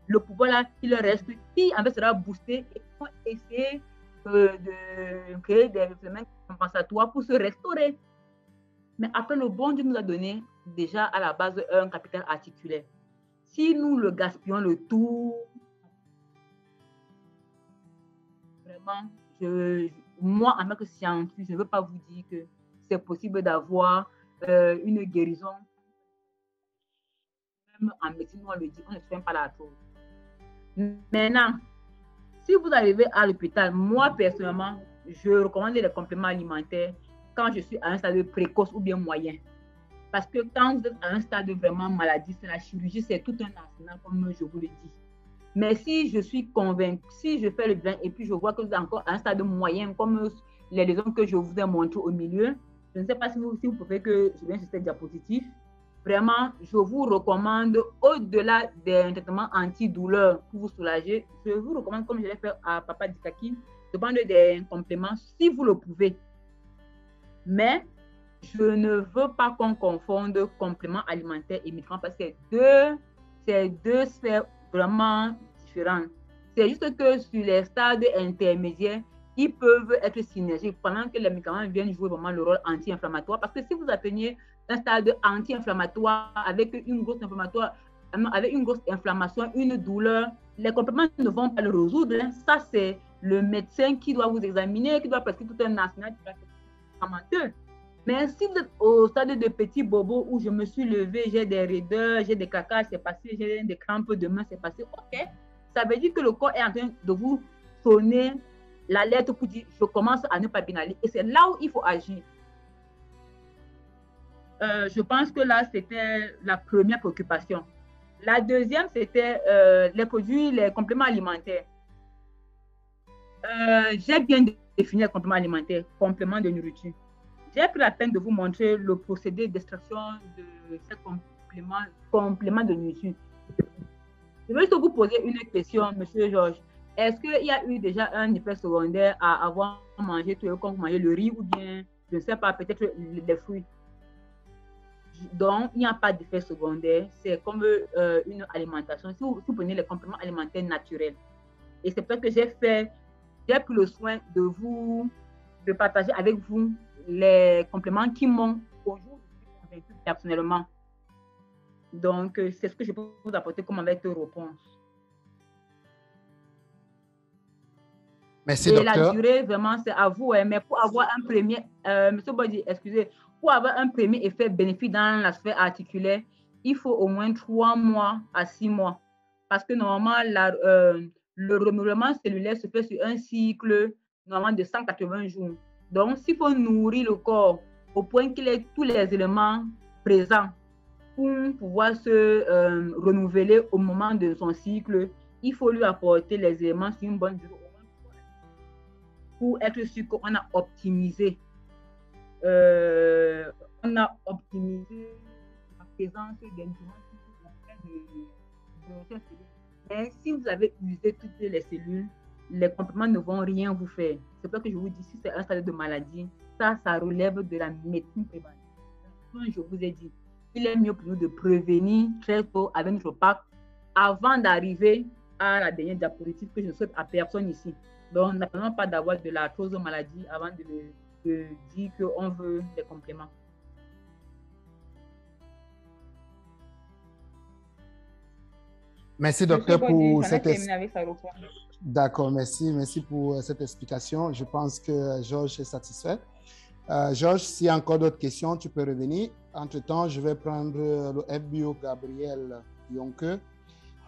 le pouvoir là qui leur reste, qui en fait sera boosté et vont essayer de créer des phénomènes compensatoires pour se restaurer. Mais après, le bon Dieu nous a donné déjà à la base un capital articulaire. Si nous le gaspillons le tout, personnellement, moi, en tant que scientifique, je ne veux pas vous dire que c'est possible d'avoir une guérison. Même en médecine, on le dit, on ne soigne pas l'arthrose. Maintenant, si vous arrivez à l'hôpital, moi, personnellement, je recommande les compléments alimentaires quand je suis à un stade précoce ou bien moyen. Parce que quand vous êtes à un stade vraiment maladie, c'est la chirurgie, c'est tout un arsenal, comme je vous le dis. Mais si je suis convaincue, si je fais le bilan et puis je vois que vous êtes encore à un stade moyen, comme les raisons que je vous ai montrées au milieu, je ne sais pas si vous pouvez que je vienne sur cette diapositive. Vraiment, je vous recommande, au-delà des traitements antidouleurs pour vous soulager, je vous recommande, comme je l'ai fait à Papa Dikaki, de prendre des compléments si vous le pouvez. Mais je ne veux pas qu'on confonde compléments alimentaires et médicaments parce que c'est deux sphères vraiment différentes. C'est juste que sur les stades intermédiaires, ils peuvent être synergiques pendant que les médicaments viennent jouer vraiment le rôle anti-inflammatoire. Parce que si vous atteignez un stade anti-inflammatoire avec une grosse inflammation, une douleur, les compléments ne vont pas le résoudre. Ça, c'est le médecin qui doit vous examiner, qui doit prescrire tout un arsenal médicamenteux. Mais si vous êtes au stade de petit bobo où je me suis levé, j'ai des raideurs, j'ai des claquages, c'est passé, j'ai des crampes de main, c'est passé, ok. Ça veut dire que le corps est en train de vous sonner l'alerte pour dire je commence à ne pas bien aller. Et c'est là où il faut agir. Je pense que là, c'était la première préoccupation. La deuxième, c'était les produits, les compléments alimentaires. J'ai bien défini les compléments alimentaires, compléments de nourriture. J'ai pris la peine de vous montrer le procédé d'extraction de ces compléments de nourriture. Je vais juste vous poser une question, Monsieur Georges. Est-ce qu'il y a eu déjà un effet secondaire à avoir mangé tout comme vous mangez le riz ou bien, je ne sais pas, peut-être les fruits? Donc, il n'y a pas d'effet secondaire. C'est comme une alimentation. Si vous prenez les compléments alimentaires naturels. Et c'est pour ça que j'ai pris le soin de partager avec vous les compléments qui m'ont aujourd'hui convaincu personnellement. Donc, c'est ce que je peux vous apporter comme avec réponse. Merci, et docteur. La durée, vraiment, c'est à vous. Mais pour avoir un premier, Monsieur Bodi, excusez, pour avoir un premier effet bénéfique dans la sphère articulaire, il faut au moins 3 mois à 6 mois. Parce que normalement, le renouvellement cellulaire se fait sur un cycle normalement de 180 jours. Donc, s'il faut nourrir le corps au point qu'il ait tous les éléments présents pour pouvoir se renouveler au moment de son cycle, il faut lui apporter les éléments sur une bonne durée pour être sûr qu'on a optimisé la présence des nutriments de ces cellules. Mais si vous avez usé toutes les cellules, les compléments ne vont rien vous faire. C'est pour ça que je vous dis, si c'est un stade de maladie, ça relève de la médecine préventive. Comme je vous ai dit, il est mieux pour nous de prévenir très tôt avec notre PAC avant d'arriver à la dernière diapositive que je ne souhaite à personne ici. Donc, n'attendons pas d'avoir de l'arthrose maladie avant de dire qu'on veut des compléments. Merci, docteur, pour cette explication. D'accord, merci pour cette explication. Je pense que Georges est satisfait. Georges, s'il y a encore d'autres questions, tu peux revenir. Entre-temps, je vais prendre le FBO Gabriel Yonke.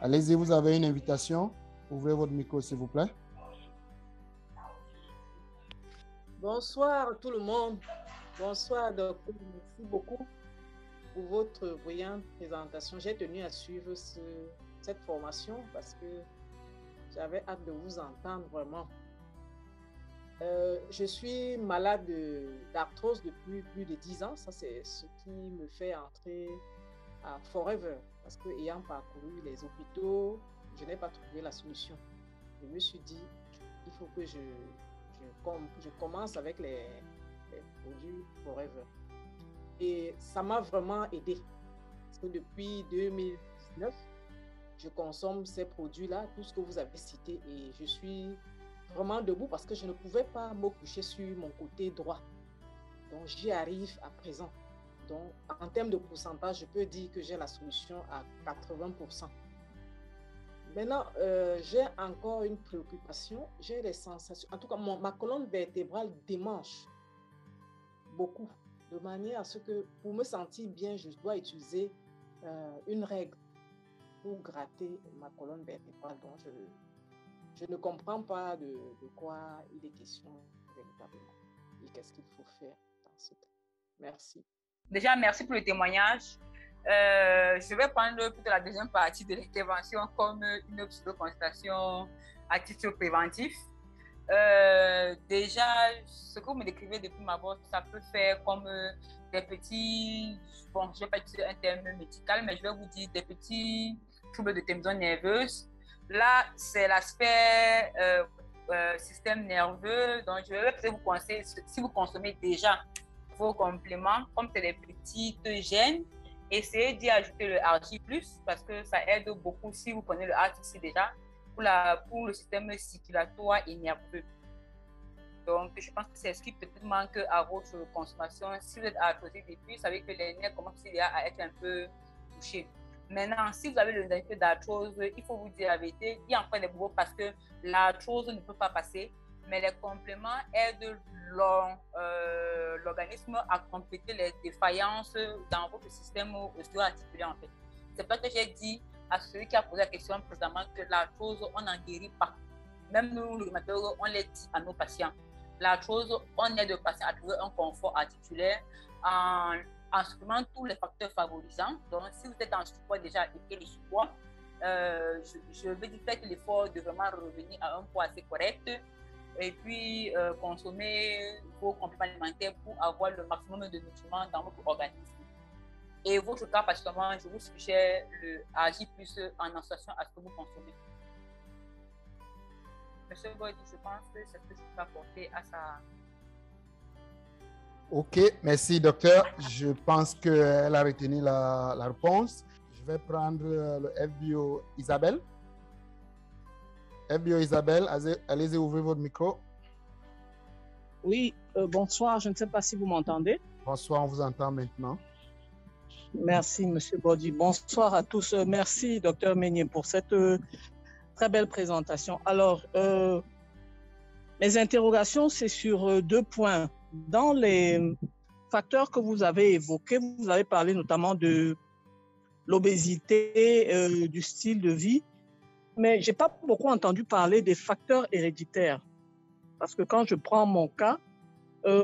Allez-y, vous avez une invitation. Ouvrez votre micro, s'il vous plaît. Bonsoir tout le monde. Bonsoir, docteur. Merci beaucoup pour votre brillante présentation. J'ai tenu à suivre cette formation parce que j'avais hâte de vous entendre vraiment. Je suis malade d'arthrose depuis plus de 10 ans. Ça, c'est ce qui me fait entrer à Forever. Parce que, ayant parcouru les hôpitaux, je n'ai pas trouvé la solution. Je me suis dit, il faut que je commence avec les produits Forever. Et ça m'a vraiment aidé. Parce que depuis 2019, je consomme ces produits-là, tout ce que vous avez cité, et je suis vraiment debout parce que je ne pouvais pas me coucher sur mon côté droit. Donc, j'y arrive à présent. Donc, en termes de pourcentage, je peux dire que j'ai la solution à 80%. Maintenant, j'ai encore une préoccupation. J'ai les sensations. En tout cas, ma colonne vertébrale démange beaucoup, de manière à ce que pour me sentir bien, je dois utiliser une règle pour gratter ma colonne vertébrale. Donc, je ne comprends pas de quoi il est question véritablement et qu'est-ce qu'il faut faire dans ce cas. Merci. Déjà, merci pour le témoignage. Je vais prendre plutôt la deuxième partie de l'intervention comme une pseudo-consultation à titre préventif. Déjà, ce que vous me décrivez depuis ma voix, ça peut faire comme des petits, bon, je ne vais pas utiliser un terme médical, mais je vais vous dire des petits troubles de terminaison nerveuse. Là, c'est l'aspect système nerveux. Donc, je vais peut-être vous conseiller, si vous consommez déjà vos compléments, comme c'est des petites gènes, essayez d'y ajouter le Argi+, parce que ça aide beaucoup si vous prenez le Argi déjà pour le système circulatoire et nerveux. Donc, je pense que c'est ce qui peut-être manque à votre consommation. Si vous êtes arthrosé depuis, vous savez que les nerfs commencent déjà à être un peu touchés. Maintenant, si vous avez le diagnostic d'arthrose, il faut vous dire la vérité, il y a encore des boulots parce que l'arthrose ne peut pas passer, mais les compléments aident l'organisme à compléter les défaillances dans votre système ostéo-articulaire en fait. C'est pas que j'ai dit à celui qui a posé la question précédemment que l'arthrose, on n'en guérit pas. Même nous, les rhumatologues, on les dit à nos patients. L'arthrose, on aide le patient à trouver un confort articulaire en supprimant tous les facteurs favorisants. Donc, si vous êtes en surpoids déjà et le surpoids, je vais dire faites l'effort de vraiment revenir à un poids assez correct et puis consommer vos compléments alimentaires pour avoir le maximum de nutriments dans votre organisme. Et votre cas, particulièrement, je vous suggère le Agi+ en association à ce que vous consommez. Monsieur Boyd, je pense que c'est ce que je peux apporter à ça. Ok, merci docteur. Je pense qu'elle a retenu la réponse. Je vais prendre le FBO Isabelle. FBO Isabelle, allez-y ouvrir votre micro. Oui, bonsoir, je ne sais pas si vous m'entendez. Bonsoir, on vous entend maintenant. Merci, monsieur Bodi. Bonsoir à tous. Merci, docteur Meignet, pour cette très belle présentation. Alors, mes interrogations, c'est sur deux points. Dans les facteurs que vous avez évoqués, vous avez parlé notamment de l'obésité, du style de vie, mais je n'ai pas beaucoup entendu parler des facteurs héréditaires. Parce que quand je prends mon cas,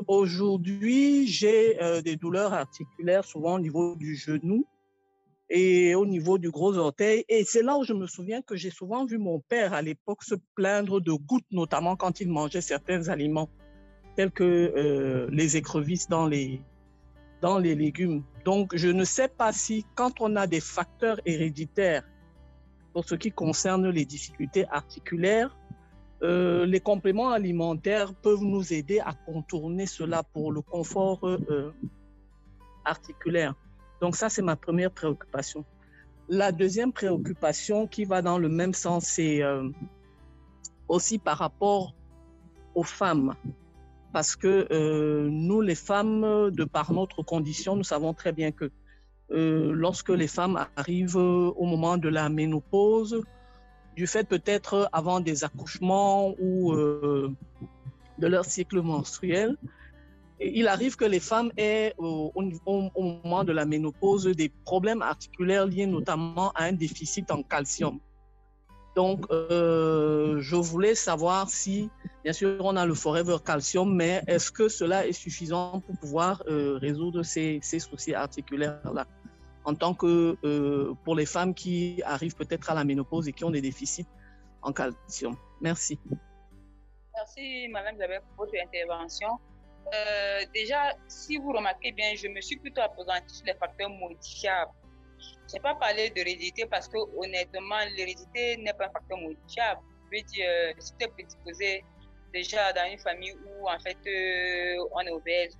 aujourd'hui, j'ai des douleurs articulaires, souvent au niveau du genou et au niveau du gros orteil. Et c'est là où je me souviens que j'ai souvent vu mon père à l'époque se plaindre de gouttes, notamment quand il mangeait certains aliments, tels que les écrevisses dans les légumes. Donc, je ne sais pas si, quand on a des facteurs héréditaires pour ce qui concerne les difficultés articulaires, les compléments alimentaires peuvent nous aider à contourner cela pour le confort articulaire. Donc ça, c'est ma première préoccupation. La deuxième préoccupation qui va dans le même sens, c'est aussi par rapport aux femmes. Parce que nous, les femmes, de par notre condition, nous savons très bien que lorsque les femmes arrivent au moment de la ménopause, du fait peut-être avant des accouchements ou de leur cycle menstruel, il arrive que les femmes aient au moment de la ménopause des problèmes articulaires liés notamment à un déficit en calcium. Donc, je voulais savoir si, bien sûr, on a le Forever Calcium, mais est-ce que cela est suffisant pour pouvoir résoudre ces soucis articulaires-là, en tant que pour les femmes qui arrivent peut-être à la ménopause et qui ont des déficits en calcium. Merci. Merci, Madame Isabelle, pour votre intervention. Déjà, si vous remarquez bien, je me suis plutôt appesantie sur les facteurs modifiables. Je n'ai pas parlé d'hérédité parce que, honnêtement, l'hérédité n'est pas un facteur modifiable. Je veux dire, si tu es prédisposé déjà dans une famille où, en fait, on est obèse,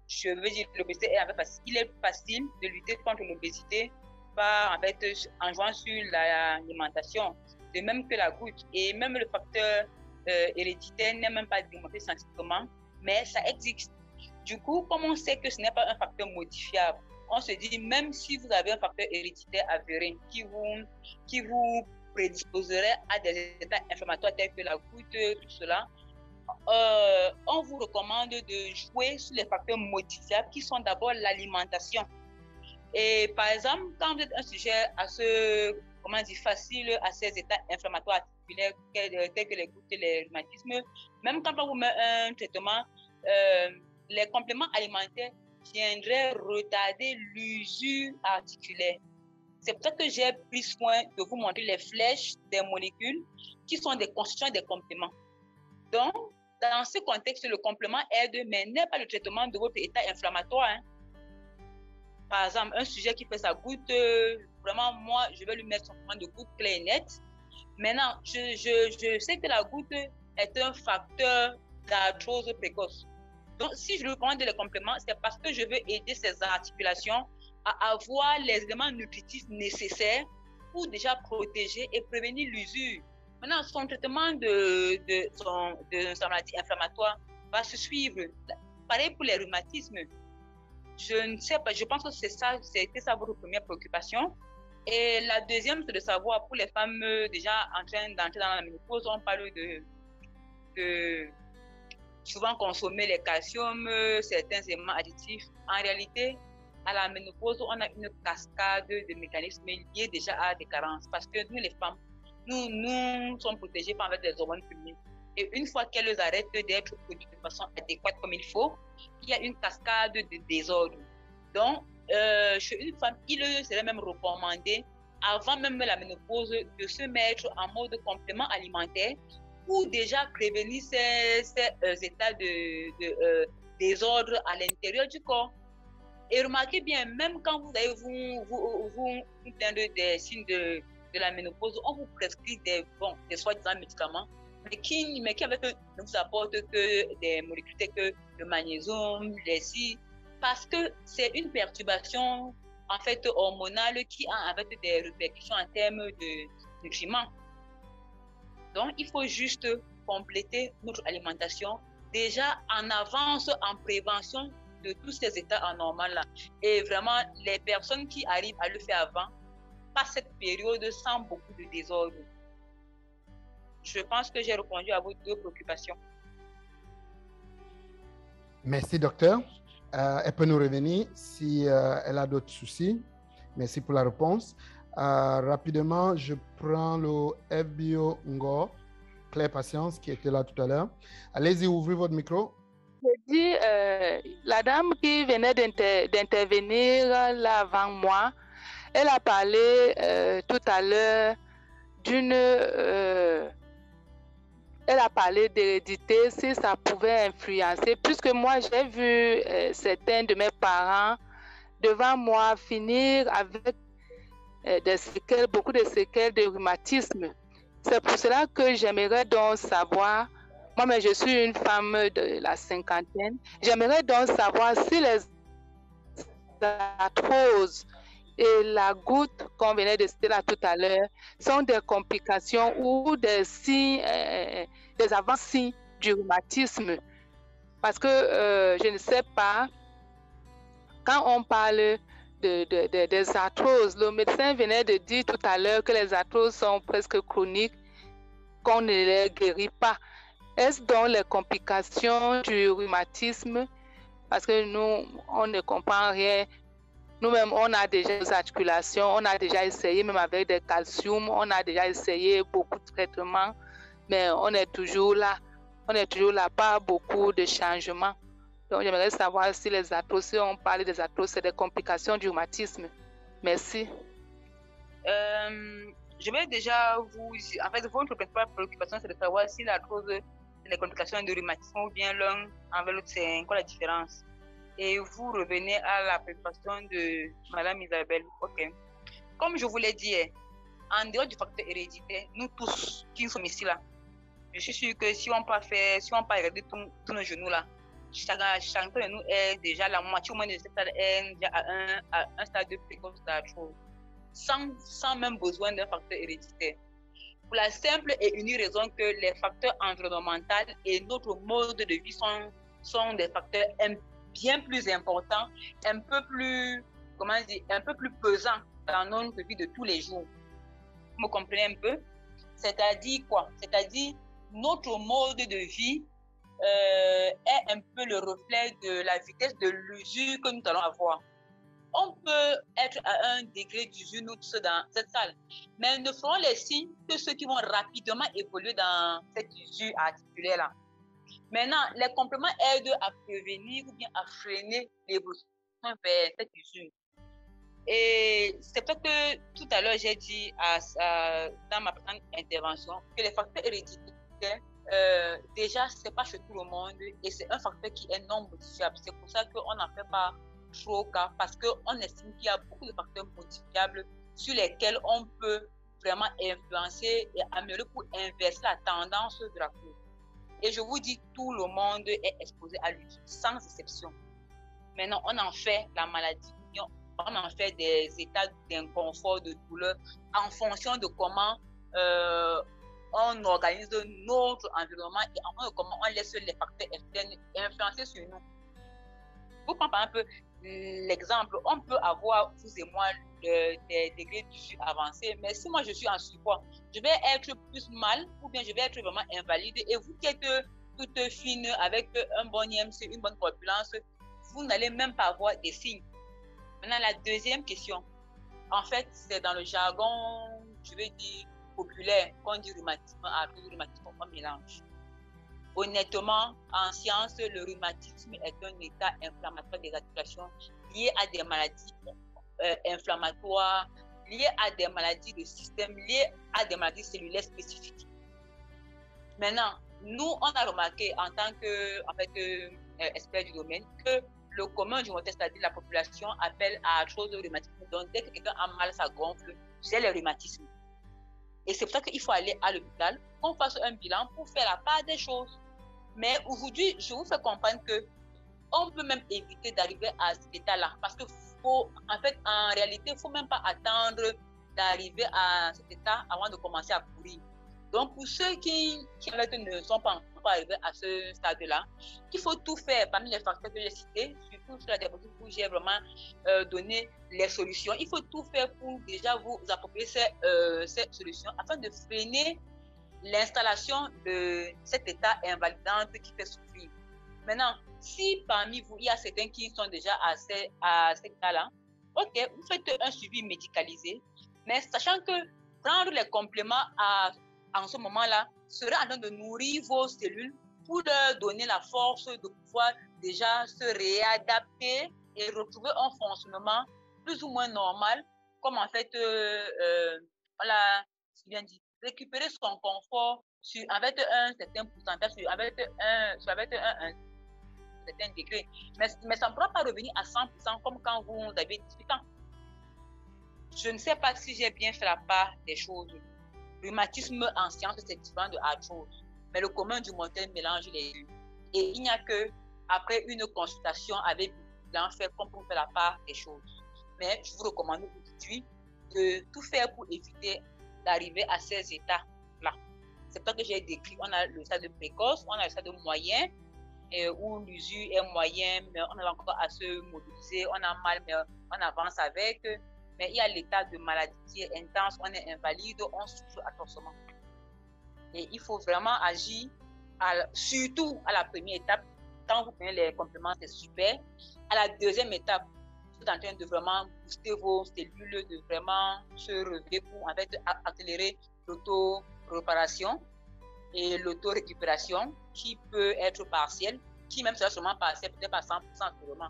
je veux dire, l'obésité est en fait facile. Il est facile de lutter contre l'obésité en fait, en jouant sur l'alimentation, de même que la goutte. Et même le facteur héréditaire n'est même pas démontré scientifiquement, mais ça existe. Du coup, comme on sait que ce n'est pas un facteur modifiable, on se dit, même si vous avez un facteur héréditaire avéré qui vous prédisposerait à des états inflammatoires tels que la goutte, tout cela, on vous recommande de jouer sur les facteurs modifiables qui sont d'abord l'alimentation. Et par exemple, quand vous êtes un sujet assez facile à ces états inflammatoires articulaires tels que les gouttes et les rhumatismes, même quand on vous met un traitement, les compléments alimentaires viendraient retarder l'usure articulaire. C'est pour ça que j'ai pris soin de vous montrer les flèches des molécules qui sont des constituants des compléments. Donc, dans ce contexte, le complément aide, mais n'est pas le traitement de votre état inflammatoire. Hein. Par exemple, un sujet qui fait sa goutte, vraiment, moi, je vais lui mettre son traitement de goutte clair et net. Maintenant, je sais que la goutte est un facteur d'arthrose précoce. Donc, si je lui recommande les compléments, c'est parce que je veux aider ses articulations à avoir les éléments nutritifs nécessaires pour déjà protéger et prévenir l'usure. Maintenant, son traitement de sa maladie inflammatoire va se suivre. Pareil pour les rhumatismes. Je ne sais pas, je pense que c'était ça votre première préoccupation. Et la deuxième, c'est de savoir pour les femmes déjà en train d'entrer dans la ménopause, on parle de souvent consommer les calcium, certains éléments additifs. En réalité, à la ménopause, on a une cascade de mécanismes liés déjà à des carences. Parce que nous, les femmes, nous sommes protégés par des hormones féminines. Et une fois qu'elles arrêtent d'être produites de façon adéquate comme il faut, il y a une cascade de désordre. Donc, chez une femme, il serait même recommandé, avant même la ménopause, de se mettre en mode complément alimentaire pour déjà prévenir ces états de désordre à l'intérieur du corps. Et remarquez bien, même quand vous allez vous plaindre des signes de la ménopause, on vous prescrit des soi-disant médicaments, mais qui ne vous apportent que des molécules telles que le magnésium, les si, parce que c'est une perturbation en fait hormonale qui a en fait des répercussions en termes de nutriments. Donc, il faut juste compléter notre alimentation déjà en avance, en prévention de tous ces états anormaux-là. Et vraiment, les personnes qui arrivent à le faire avant passent cette période sans beaucoup de désordre. Je pense que j'ai répondu à vos deux préoccupations. Merci, docteur. Elle peut nous revenir si elle a d'autres soucis. Merci pour la réponse. Rapidement, je prends le FBO Ngo, Claire Patience, qui était là tout à l'heure. Allez-y, ouvrez votre micro. Je dis, la dame qui venait d'intervenir là avant moi, elle a parlé tout à l'heure elle a parlé d'hérédité, si ça pouvait influencer, puisque moi j'ai vu certains de mes parents devant moi finir avec des séquelles, beaucoup de séquelles de rhumatisme. C'est pour cela que j'aimerais donc savoir, moi mais je suis une femme de la cinquantaine, j'aimerais donc savoir si les arthroses et la goutte qu'on venait de citer là tout à l'heure sont des complications ou des signes, des avant-signes du rhumatisme. Parce que je ne sais pas, quand on parle des arthroses, le médecin venait de dire tout à l'heure que les arthroses sont presque chroniques, qu'on ne les guérit pas. Est-ce donc les complications du rhumatisme? Parce que nous, on ne comprend rien. Nous-mêmes, on a déjà des articulations, on a déjà essayé, même avec des calcium, on a déjà essayé beaucoup de traitements, mais on est toujours là. On est toujours là, pas beaucoup de changements. Donc, j'aimerais savoir si les arthroses, si on parle des arthroses, c'est des complications du rhumatisme. Merci. Je vais déjà vous... En fait, votre principale préoccupation, c'est de savoir si l'arthrose, c'est des complications de rhumatisme ou bien l'un envers l'autre, c'est quoi la différence? Et vous revenez à la préoccupation de Madame Isabelle. Ok. Comme je vous l'ai dit, en dehors du facteur héréditaire, nous tous qui sommes ici là, je suis sûre que si on peut regarder tous nos genoux là, chacun de nous est déjà la moitié au moins de ce stade est déjà à un stade de précoce d'arthrose, sans même besoin d'un facteur héréditaire. Pour la simple et unique raison que les facteurs environnementaux et notre mode de vie sont des facteurs bien plus important, un peu plus pesant dans notre vie de tous les jours. Vous me comprenez un peu? C'est-à-dire quoi? C'est-à-dire notre mode de vie est un peu le reflet de la vitesse de l'usure que nous allons avoir. On peut être à un degré d'usure, nous tous dans cette salle, mais ne ferons les signes que ceux qui vont rapidement évoluer dans cette usure articulaire-là. Maintenant, les compléments aident à prévenir ou bien à freiner l'évolution vers cette usure. Et c'est peut-être que tout à l'heure, j'ai dit dans ma première intervention que les facteurs héréditaires, déjà, ce n'est pas chez tout le monde et c'est un facteur qui est non modifiable. C'est pour ça qu'on n'en fait pas trop cas parce qu'on estime qu'il y a beaucoup de facteurs modifiables sur lesquels on peut vraiment influencer et améliorer pour inverser la tendance de la courbe. Et je vous dis, tout le monde est exposé à l'usure, sans exception. Maintenant, on en fait la maladie, on en fait des états d'inconfort, de douleur, en fonction de comment on organise notre environnement et en fonction de comment on laisse les facteurs externes influencer sur nous. Vous prenez par exemple l'exemple, on peut avoir, vous et moi, des degrés d'usure avancés, mais si moi je suis en surpoids, je vais être plus mal ou bien je vais être vraiment invalide et vous qui êtes toute fine avec un bon IMC, une bonne corpulence, vous n'allez même pas avoir des signes. Maintenant, la deuxième question, en fait, c'est dans le jargon, je vais dire, populaire, qu'on dit rhumatisme, rhumatisme, on mélange. Honnêtement, en science, le rhumatisme est un état inflammatoire des articulations lié à des maladies inflammatoires, lié à des maladies de système, lié à des maladies cellulaires spécifiques. Maintenant, nous, on a remarqué en tant que expert du domaine que le commun du mortel, c'est-à-dire la population, appelle à arthrose rhumatique. Donc, dès que quelqu'un a mal, ça gonfle, c'est le rhumatisme. Et c'est pour ça qu'il faut aller à l'hôpital, qu'on fasse un bilan pour faire la part des choses. Mais aujourd'hui, je vous fais comprendre qu'on peut même éviter d'arriver à cet état-là. Parce que en réalité, il ne faut même pas attendre d'arriver à cet état avant de commencer à courir. Donc, pour ceux qui ne sont pas encore arrivés à ce stade-là, il faut tout faire parmi les facteurs que j'ai cités, surtout sur la diabetes où j'ai vraiment donné les solutions. Il faut tout faire pour déjà vous approprier ces solutions afin de freiner l'installation de cet état invalidant qui fait souffrir. Maintenant, si parmi vous, il y a certains qui sont déjà à cet état-là, ok, vous faites un suivi médicalisé, mais sachant que prendre les compléments en ce moment-là serait en train de nourrir vos cellules pour leur donner la force de pouvoir déjà se réadapter et retrouver un fonctionnement plus ou moins normal, comme en fait, voilà, c'est bien dit, récupérer son confort avec un certain pourcentage, avec un certain degré. Mais ça ne pourra pas revenir à 100% comme quand vous avez 18 ans. Je ne sais pas si j'ai bien fait la part des choses. Rhumatisme en science, c'est différent de arthrose. Mais le commun du mortel mélange les deux. Et il n'y a que après une consultation avec l'enfer qu'on peut faire la part des choses. Mais je vous recommande aujourd'hui de tout faire pour éviter d'arriver à ces états-là. C'est pour ça que j'ai décrit, on a le stade précoce, on a le stade moyen, où l'usure est moyenne, mais on a encore à se mobiliser, on a mal, mais on avance avec. Mais il y a l'état de maladie qui est intense, on est invalide, on souffre atrocement. Et il faut vraiment agir, surtout à la première étape. Quand vous prenez les compléments, c'est super. À la deuxième étape, vous êtes en train de vraiment booster vos cellules, de vraiment se relever pour en fait accélérer l'auto-réparation et l'auto-récupération qui peut être partielle, qui même sera seulement partielle, peut-être pas 100% seulement.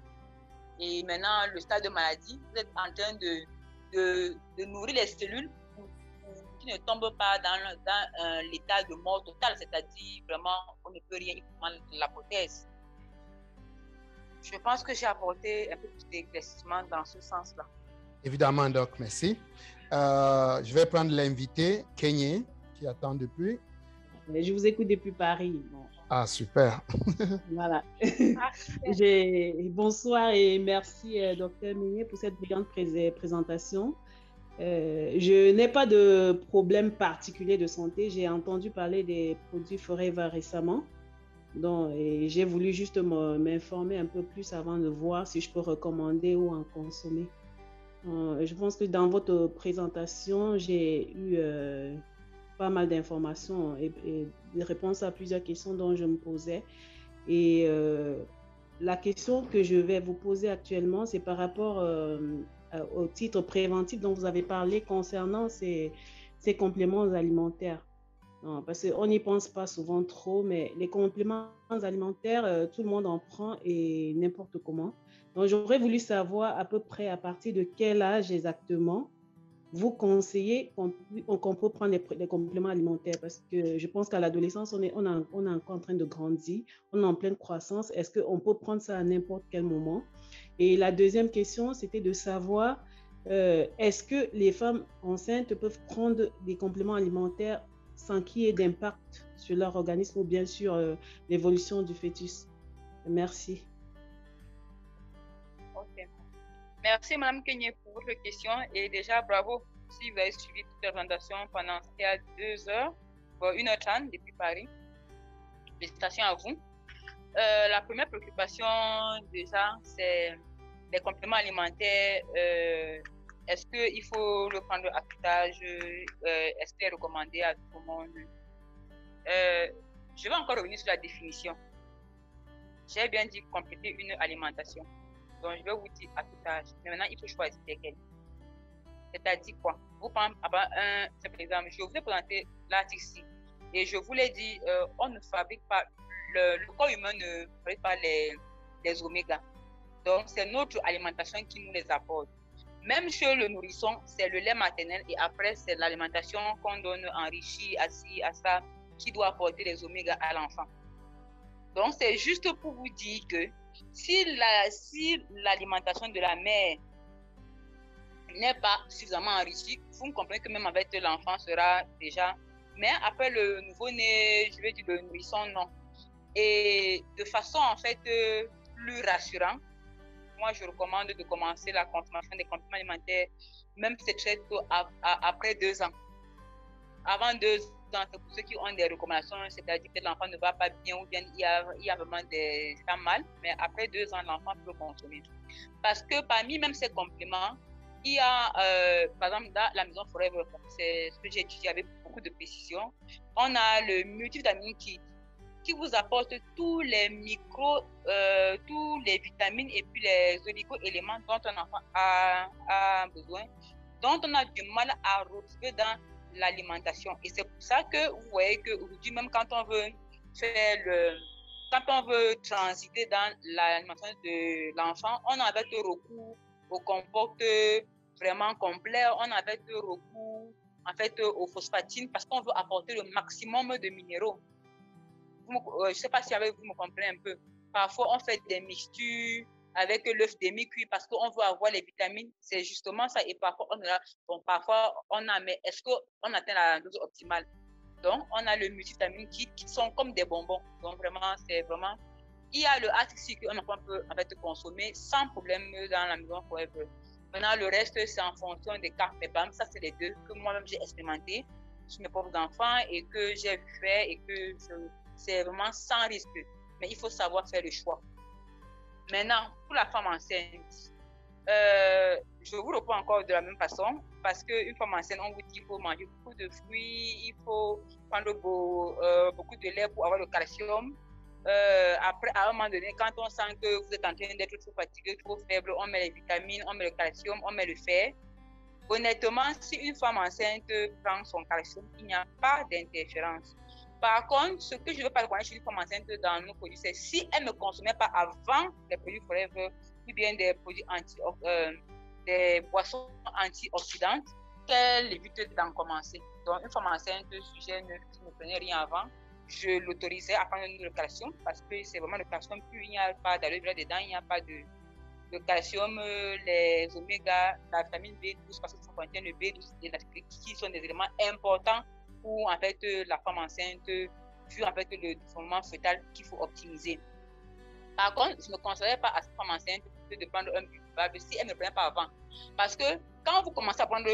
Et maintenant, le stade de maladie, vous êtes en train de nourrir les cellules pour qui ne tombent pas dans l'état de mort totale, c'est-à-dire vraiment, on ne peut rien, il faut prendre la prothèse. Je pense que j'ai apporté un peu plus d'éclaircissement dans ce sens-là. Évidemment, Doc, merci. Je vais prendre l'invité, Kenyé, qui attend depuis. Je vous écoute depuis Paris. Bon. Ah, super. Voilà. Bonsoir et merci, Dr Meignet, pour cette brillante présentation. Je n'ai pas de problème particulier de santé. J'ai entendu parler des produits Forever récemment. Donc, j'ai voulu juste m'informer un peu plus avant de voir si je peux recommander ou en consommer. Je pense que dans votre présentation, j'ai eu pas mal d'informations et des réponses à plusieurs questions dont je me posais. Et la question que je vais vous poser actuellement, c'est par rapport au titre préventif dont vous avez parlé concernant ces compléments alimentaires. Non, parce qu'on n'y pense pas souvent trop, mais les compléments alimentaires, tout le monde en prend et n'importe comment. Donc, j'aurais voulu savoir à peu près à partir de quel âge exactement vous conseillez qu'on peut prendre des compléments alimentaires, parce que je pense qu'à l'adolescence, on est encore en train de grandir, on est en pleine croissance. Est-ce qu'on peut prendre ça à n'importe quel moment? Et la deuxième question, c'était de savoir est-ce que les femmes enceintes peuvent prendre des compléments alimentaires sans qu'il y ait d'impact sur leur organisme ou bien sur l'évolution du fœtus? Merci. Ok. Merci, Mme Kenyé, pour votre question. Et déjà, bravo si vous avez suivi toute la présentation pendant 2 heures, 1h30 depuis Paris. Félicitations à vous. La première préoccupation, déjà, c'est les compléments alimentaires. Est-ce qu'il faut le prendre à tout âge? Est-ce qu'il est recommandé à tout le monde? Je vais encore revenir sur la définition. J'ai bien dit compléter une alimentation. Donc, je vais vous dire à tout âge. Mais maintenant, il faut choisir lesquels. C'est-à-dire quoi? Vous prenez par exemple, je vous ai présenté l'article ici. Et je vous l'ai dit, on ne fabrique pas, le corps humain ne fabrique pas les oméga. Donc, c'est notre alimentation qui nous les apporte. Même chez le nourrisson, c'est le lait maternel et après, c'est l'alimentation qu'on donne enrichie à ça qui doit apporter les oméga à l'enfant. Donc, c'est juste pour vous dire que si l'alimentation de la mère n'est pas suffisamment enrichie, vous comprenez que même avec l'enfant sera déjà... Mais après le nouveau-né, je vais dire le nourrisson, non. Et de façon en fait plus rassurante, moi je recommande de commencer la consommation des compléments alimentaires, même si c'est très tôt, après 2 ans. Avant 2 ans, c'est pour ceux qui ont des recommandations, c'est-à-dire que l'enfant ne va pas bien ou bien il y a vraiment des temps mal, mais après 2 ans, l'enfant peut consommer. Parce que parmi même ces compléments, il y a, par exemple, dans la maison Forever, c'est ce que j'ai étudié avec beaucoup de précision, on a le multivitamine qui vous apporte tous les tous les vitamines et puis les oligo-éléments dont un enfant a besoin, dont on a du mal à retrouver dans l'alimentation. Et c'est pour ça que vous voyez qu'aujourd'hui, même quand on veut transiter dans l'alimentation de l'enfant, on a avec recours au compost vraiment complet, on a avec recours en fait aux phosphatines parce qu'on veut apporter le maximum de minéraux. Je ne sais pas si avec vous me comprenez un peu. Parfois, on fait des mixtures avec l'œuf demi-cuit parce qu'on veut avoir les vitamines. C'est justement ça. Et parfois, mais est-ce qu'on atteint la dose optimale? Donc, on a le multivitamine qui sont comme des bonbons. Donc, vraiment, c'est vraiment... Il y a le ATC qu'un enfant peut en fait consommer sans problème dans la maison Forever. Maintenant, le reste, c'est en fonction des cas. Mais bam, ça, c'est les 2 que moi-même j'ai expérimenté sur mes propres enfants et que j'ai fait et que c'est vraiment sans risque. Mais il faut savoir faire le choix. Maintenant, pour la femme enceinte, je vous réponds encore de la même façon parce qu'une femme enceinte, on vous dit qu'il faut manger beaucoup de fruits, il faut prendre beaucoup de lait pour avoir le calcium. Après, à un moment donné, quand on sent que vous êtes en train d'être trop fatigué, trop faible, on met les vitamines, on met le calcium, on met le fer. Honnêtement, si une femme enceinte prend son calcium, il n'y a pas d'interférence. Par contre, ce que je ne veux pas reconnaître chez une femme enceinte dans nos produits, c'est si elle ne consommait pas avant les produits Forever ou bien des produits des boissons antioxydantes, qu'elle évite d'en commencer. Donc, une femme enceinte, si je ne prenais rien avant, je l'autorisais à prendre le calcium parce que c'est vraiment le calcium pur. Il n'y a pas d'aloe vera dedans, il n'y a pas de calcium, les oméga, la vitamine B12 parce que ça contient le B12 et la qui sont des éléments importants pour en fait la femme enceinte vu en fait le développement fœtal qu'il faut optimiser. Par contre, je ne conseillerais pas à cette femme enceinte de prendre un buvable si elle ne prend pas avant. Parce que quand vous commencez à prendre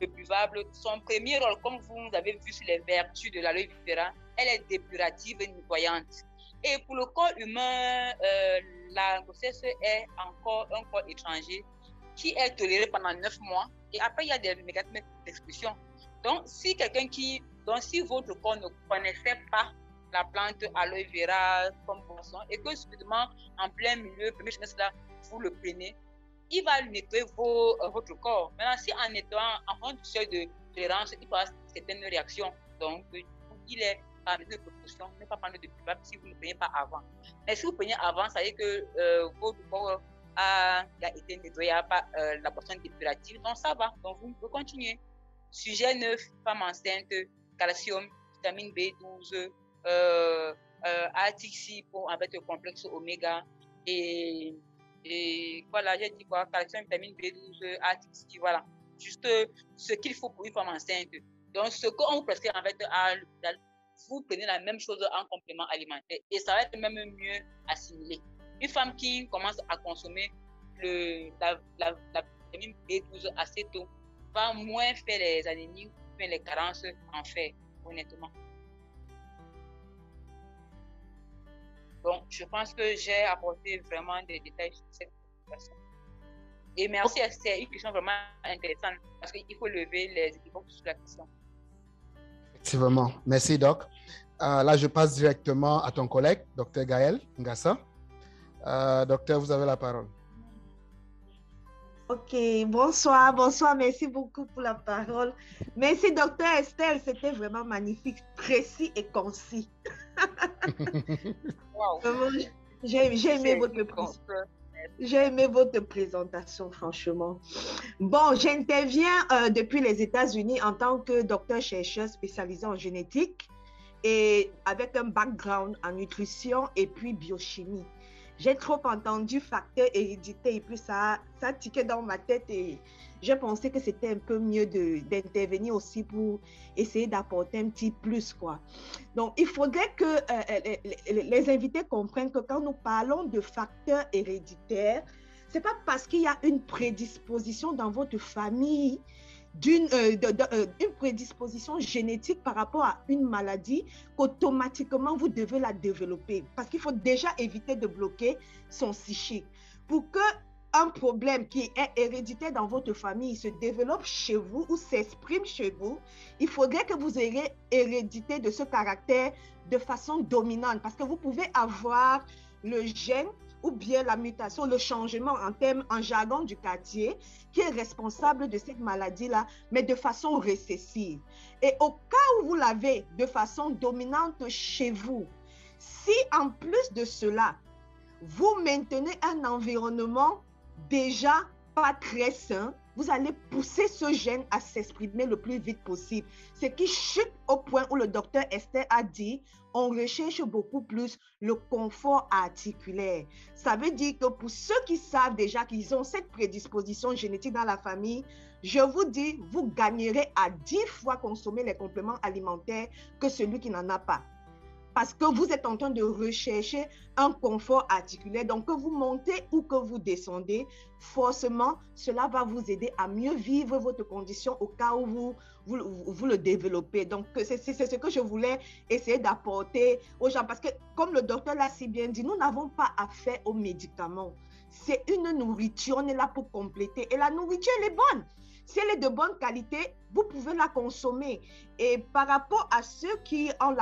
le buvable, son premier rôle, comme vous avez vu sur les vertus de l'aloe vera, elle est dépurative et nettoyante. Et pour le corps humain, la grossesse est encore un corps étranger qui est toléré pendant 9 mois. Et après, il y a des mécanismes d'exclusion. Donc, si si votre corps ne connaissait pas la plante aloe vera comme boisson et que subitement, en plein milieu, premier trimestre là, vous le prenez, il va nettoyer votre corps. Maintenant, si en nettoyant, en fonction du seuil de tolérance, il passe certaines réactions. Donc, il est par mesure de précaution, ne pas prendre de pulvable si vous ne prenez pas avant. Mais si vous prenez avant, ça veut dire que votre corps a été nettoyé par la boisson dépurative, donc ça va. Donc, vous pouvez continuer. Sujet 9, femme enceinte, calcium, vitamine B12, article 6 avec le complexe oméga et voilà, j'ai dit quoi, calcium, vitamine B12, article 6, voilà. Juste ce qu'il faut pour une femme enceinte. Donc, ce qu'on vous prescrit en fait à l'hôpital, vous prenez la même chose en complément alimentaire et ça va être même mieux assimilé. Une femme qui commence à consommer la vitamine B12 assez tôt va moins faire les anémies, mais les carences en fer, honnêtement. Donc, je pense que j'ai apporté vraiment des détails sur cette question. Et merci, c'est une question vraiment intéressante parce qu'il faut lever les équivoques sur la question. Effectivement. Merci, Doc. Là, je passe directement à ton collègue, Dr Gaël Ngassa. Docteur, vous avez la parole. Ok, bonsoir, merci beaucoup pour la parole. Merci, docteur Estelle, c'était vraiment magnifique, précis et concis. Wow. J'ai aimé votre présentation, franchement. Bon, j'interviens depuis les États-Unis en tant que docteur chercheur spécialisé en génétique et avec un background en nutrition et puis biochimie. J'ai trop entendu facteur hérédité et puis ça tiquait dans ma tête et j'ai pensé que c'était un peu mieux d'intervenir aussi pour essayer d'apporter un petit plus, quoi. Donc, il faudrait que les invités comprennent que quand nous parlons de facteurs héréditaires, ce n'est pas parce qu'il y a une prédisposition dans votre famille, une prédisposition génétique par rapport à une maladie qu'automatiquement vous devez la développer. Parce qu'il faut déjà éviter de bloquer son psychique. Pour qu'un problème qui est héréditaire dans votre famille se développe chez vous ou s'exprime chez vous, il faudrait que vous ayez hérédité de ce caractère de façon dominante. Parce que vous pouvez avoir le gène ou bien la mutation, le changement en jargon du quartier, qui est responsable de cette maladie-là, mais de façon récessive. Et au cas où vous l'avez de façon dominante chez vous, si en plus de cela, vous maintenez un environnement déjà pas très sain, vous allez pousser ce gène à s'exprimer le plus vite possible. Ce qui chute au point où le docteur Esther a dit, on recherche beaucoup plus le confort articulaire. Ça veut dire que pour ceux qui savent déjà qu'ils ont cette prédisposition génétique dans la famille, je vous dis, vous gagnerez à 10 fois consommer les compléments alimentaires que celui qui n'en a pas. Parce que vous êtes en train de rechercher un confort articulaire. Donc, que vous montez ou que vous descendez, forcément, cela va vous aider à mieux vivre votre condition au cas où vous le développez. Donc, c'est ce que je voulais essayer d'apporter aux gens. Parce que, comme le docteur l'a si bien dit, nous n'avons pas affaire aux médicaments. C'est une nourriture, on est là pour compléter. Et la nourriture, elle est bonne. Si elle est de bonne qualité, vous pouvez la consommer. Et par rapport à ceux qui ont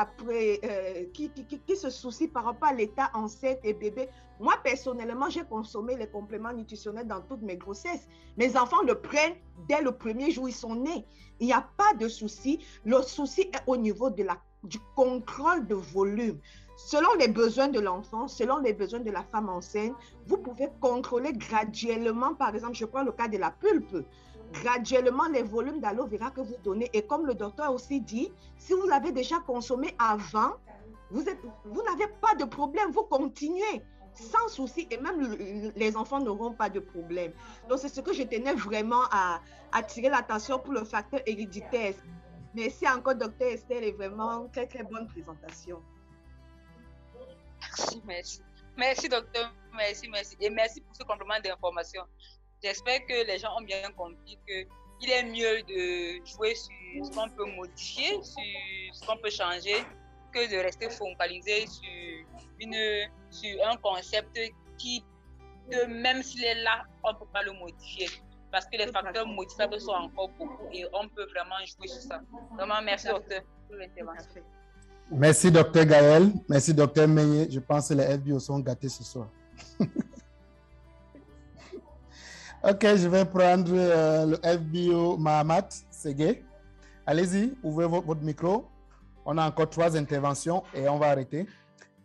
qui se soucient par rapport à l'état enceinte et bébé, moi personnellement, j'ai consommé les compléments nutritionnels dans toutes mes grossesses. Mes enfants le prennent dès le premier jour où ils sont nés. Il n'y a pas de souci. Le souci est au niveau du contrôle de volume. Selon les besoins de l'enfant, selon les besoins de la femme enceinte, vous pouvez contrôler graduellement. Par exemple, je prends le cas de la pulpe. Graduellement les volumes d'aloe vera que vous donnez. Et comme le docteur aussi dit, si vous l'avez déjà consommé avant, vous n'avez pas de problème, vous continuez sans souci et même les enfants n'auront pas de problème. Donc c'est ce que je tenais vraiment à attirer l'attention pour le facteur héréditaire. Merci encore docteur Estelle et vraiment très très bonne présentation. Merci docteur, merci et merci pour ce complément d'information. J'espère que les gens ont bien compris qu'il est mieux de jouer sur ce qu'on peut modifier, sur ce qu'on peut changer, que de rester focalisé sur un concept qui, même s'il est là, on ne peut pas le modifier. parce que les facteurs modifiables sont encore beaucoup et on peut vraiment jouer sur ça. Vraiment, merci, docteur, pour l'intervention. Merci, docteur Gaël. Merci, docteur Meignet. Je pense que les FBO sont gâtés ce soir. Ok, je vais prendre le FBO Mahamat Ségué. Allez-y, ouvrez votre micro. On a encore 3 interventions et on va arrêter.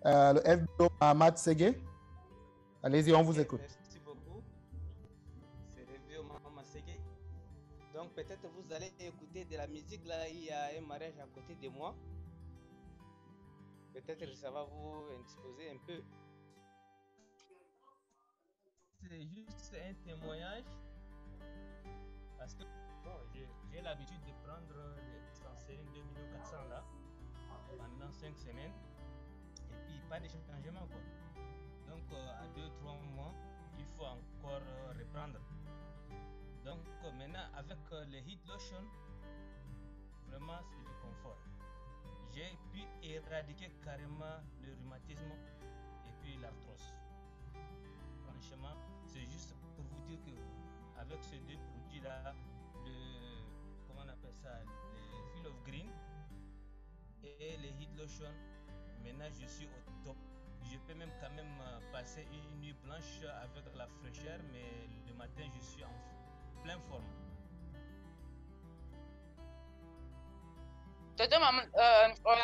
Le FBO Mahamat Ségué. Allez-y, on vous écoute. Merci beaucoup. C'est le FBO Mahamat Ségué. Donc peut-être vous allez écouter de la musique là, il y a un mariage à côté de moi. Peut-être que ça va vous indisposer un peu. C'est juste un témoignage parce que bon, j'ai l'habitude de prendre les Sancerine 2400 là pendant 5 semaines et puis pas de changement quoi. Donc à 2-3 mois il faut encore reprendre. Donc maintenant avec les heat lotion vraiment c'est du confort. J'ai pu éradiquer carrément le rhumatisme et puis l'arthrose. Franchement, c'est juste pour vous dire que avec ces 2 produits-là, comment on appelle ça, le Field of Green et les Heat Lotion, maintenant je suis au top. Je peux même quand même passer une nuit blanche avec la fraîcheur, mais le matin je suis en pleine forme. Docteur Maman,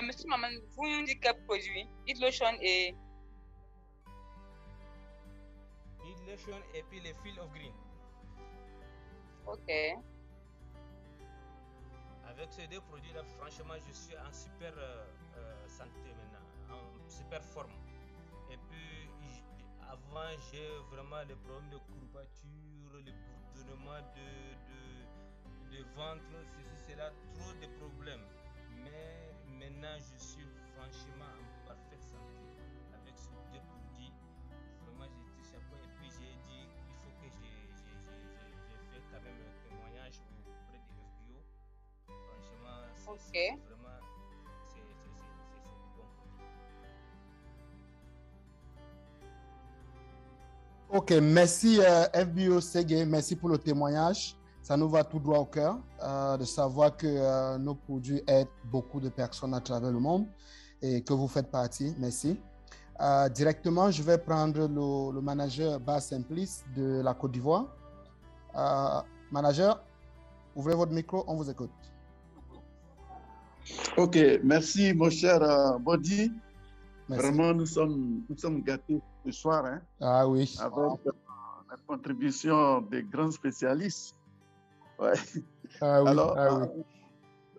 monsieur Maman, vous nous dites quel produit? Heat Lotion et... Heat Lotion et puis les Field of Green. Ok. Avec ces 2 produits-là, franchement, je suis en super santé maintenant, en super forme. Et puis, avant, j'ai vraiment les problèmes de courbature, le bourdonnement de ventre, ceci, cela, trop de problèmes. Mais maintenant, je suis franchement en parfaite santé. Avec ces 2 produits, vraiment, j'ai été chapeau. Et puis, j'ai dit il faut que j'ai fait quand même un témoignage auprès des FBO. Franchement, c'est vraiment c'est du bon produit. Ok, merci FBO Ségué, merci pour le témoignage. Ça nous va tout droit au cœur de savoir que nos produits aident beaucoup de personnes à travers le monde et que vous faites partie. Merci. Directement, je vais prendre le manager Bas Simplice de la Côte d'Ivoire. Manager, ouvrez votre micro, on vous écoute. Ok, merci mon cher Bodi. Vraiment, nous sommes gâtés ce soir. Hein, ah oui. Avec la contribution des grands spécialistes. Ouais. Ah oui, alors, oui.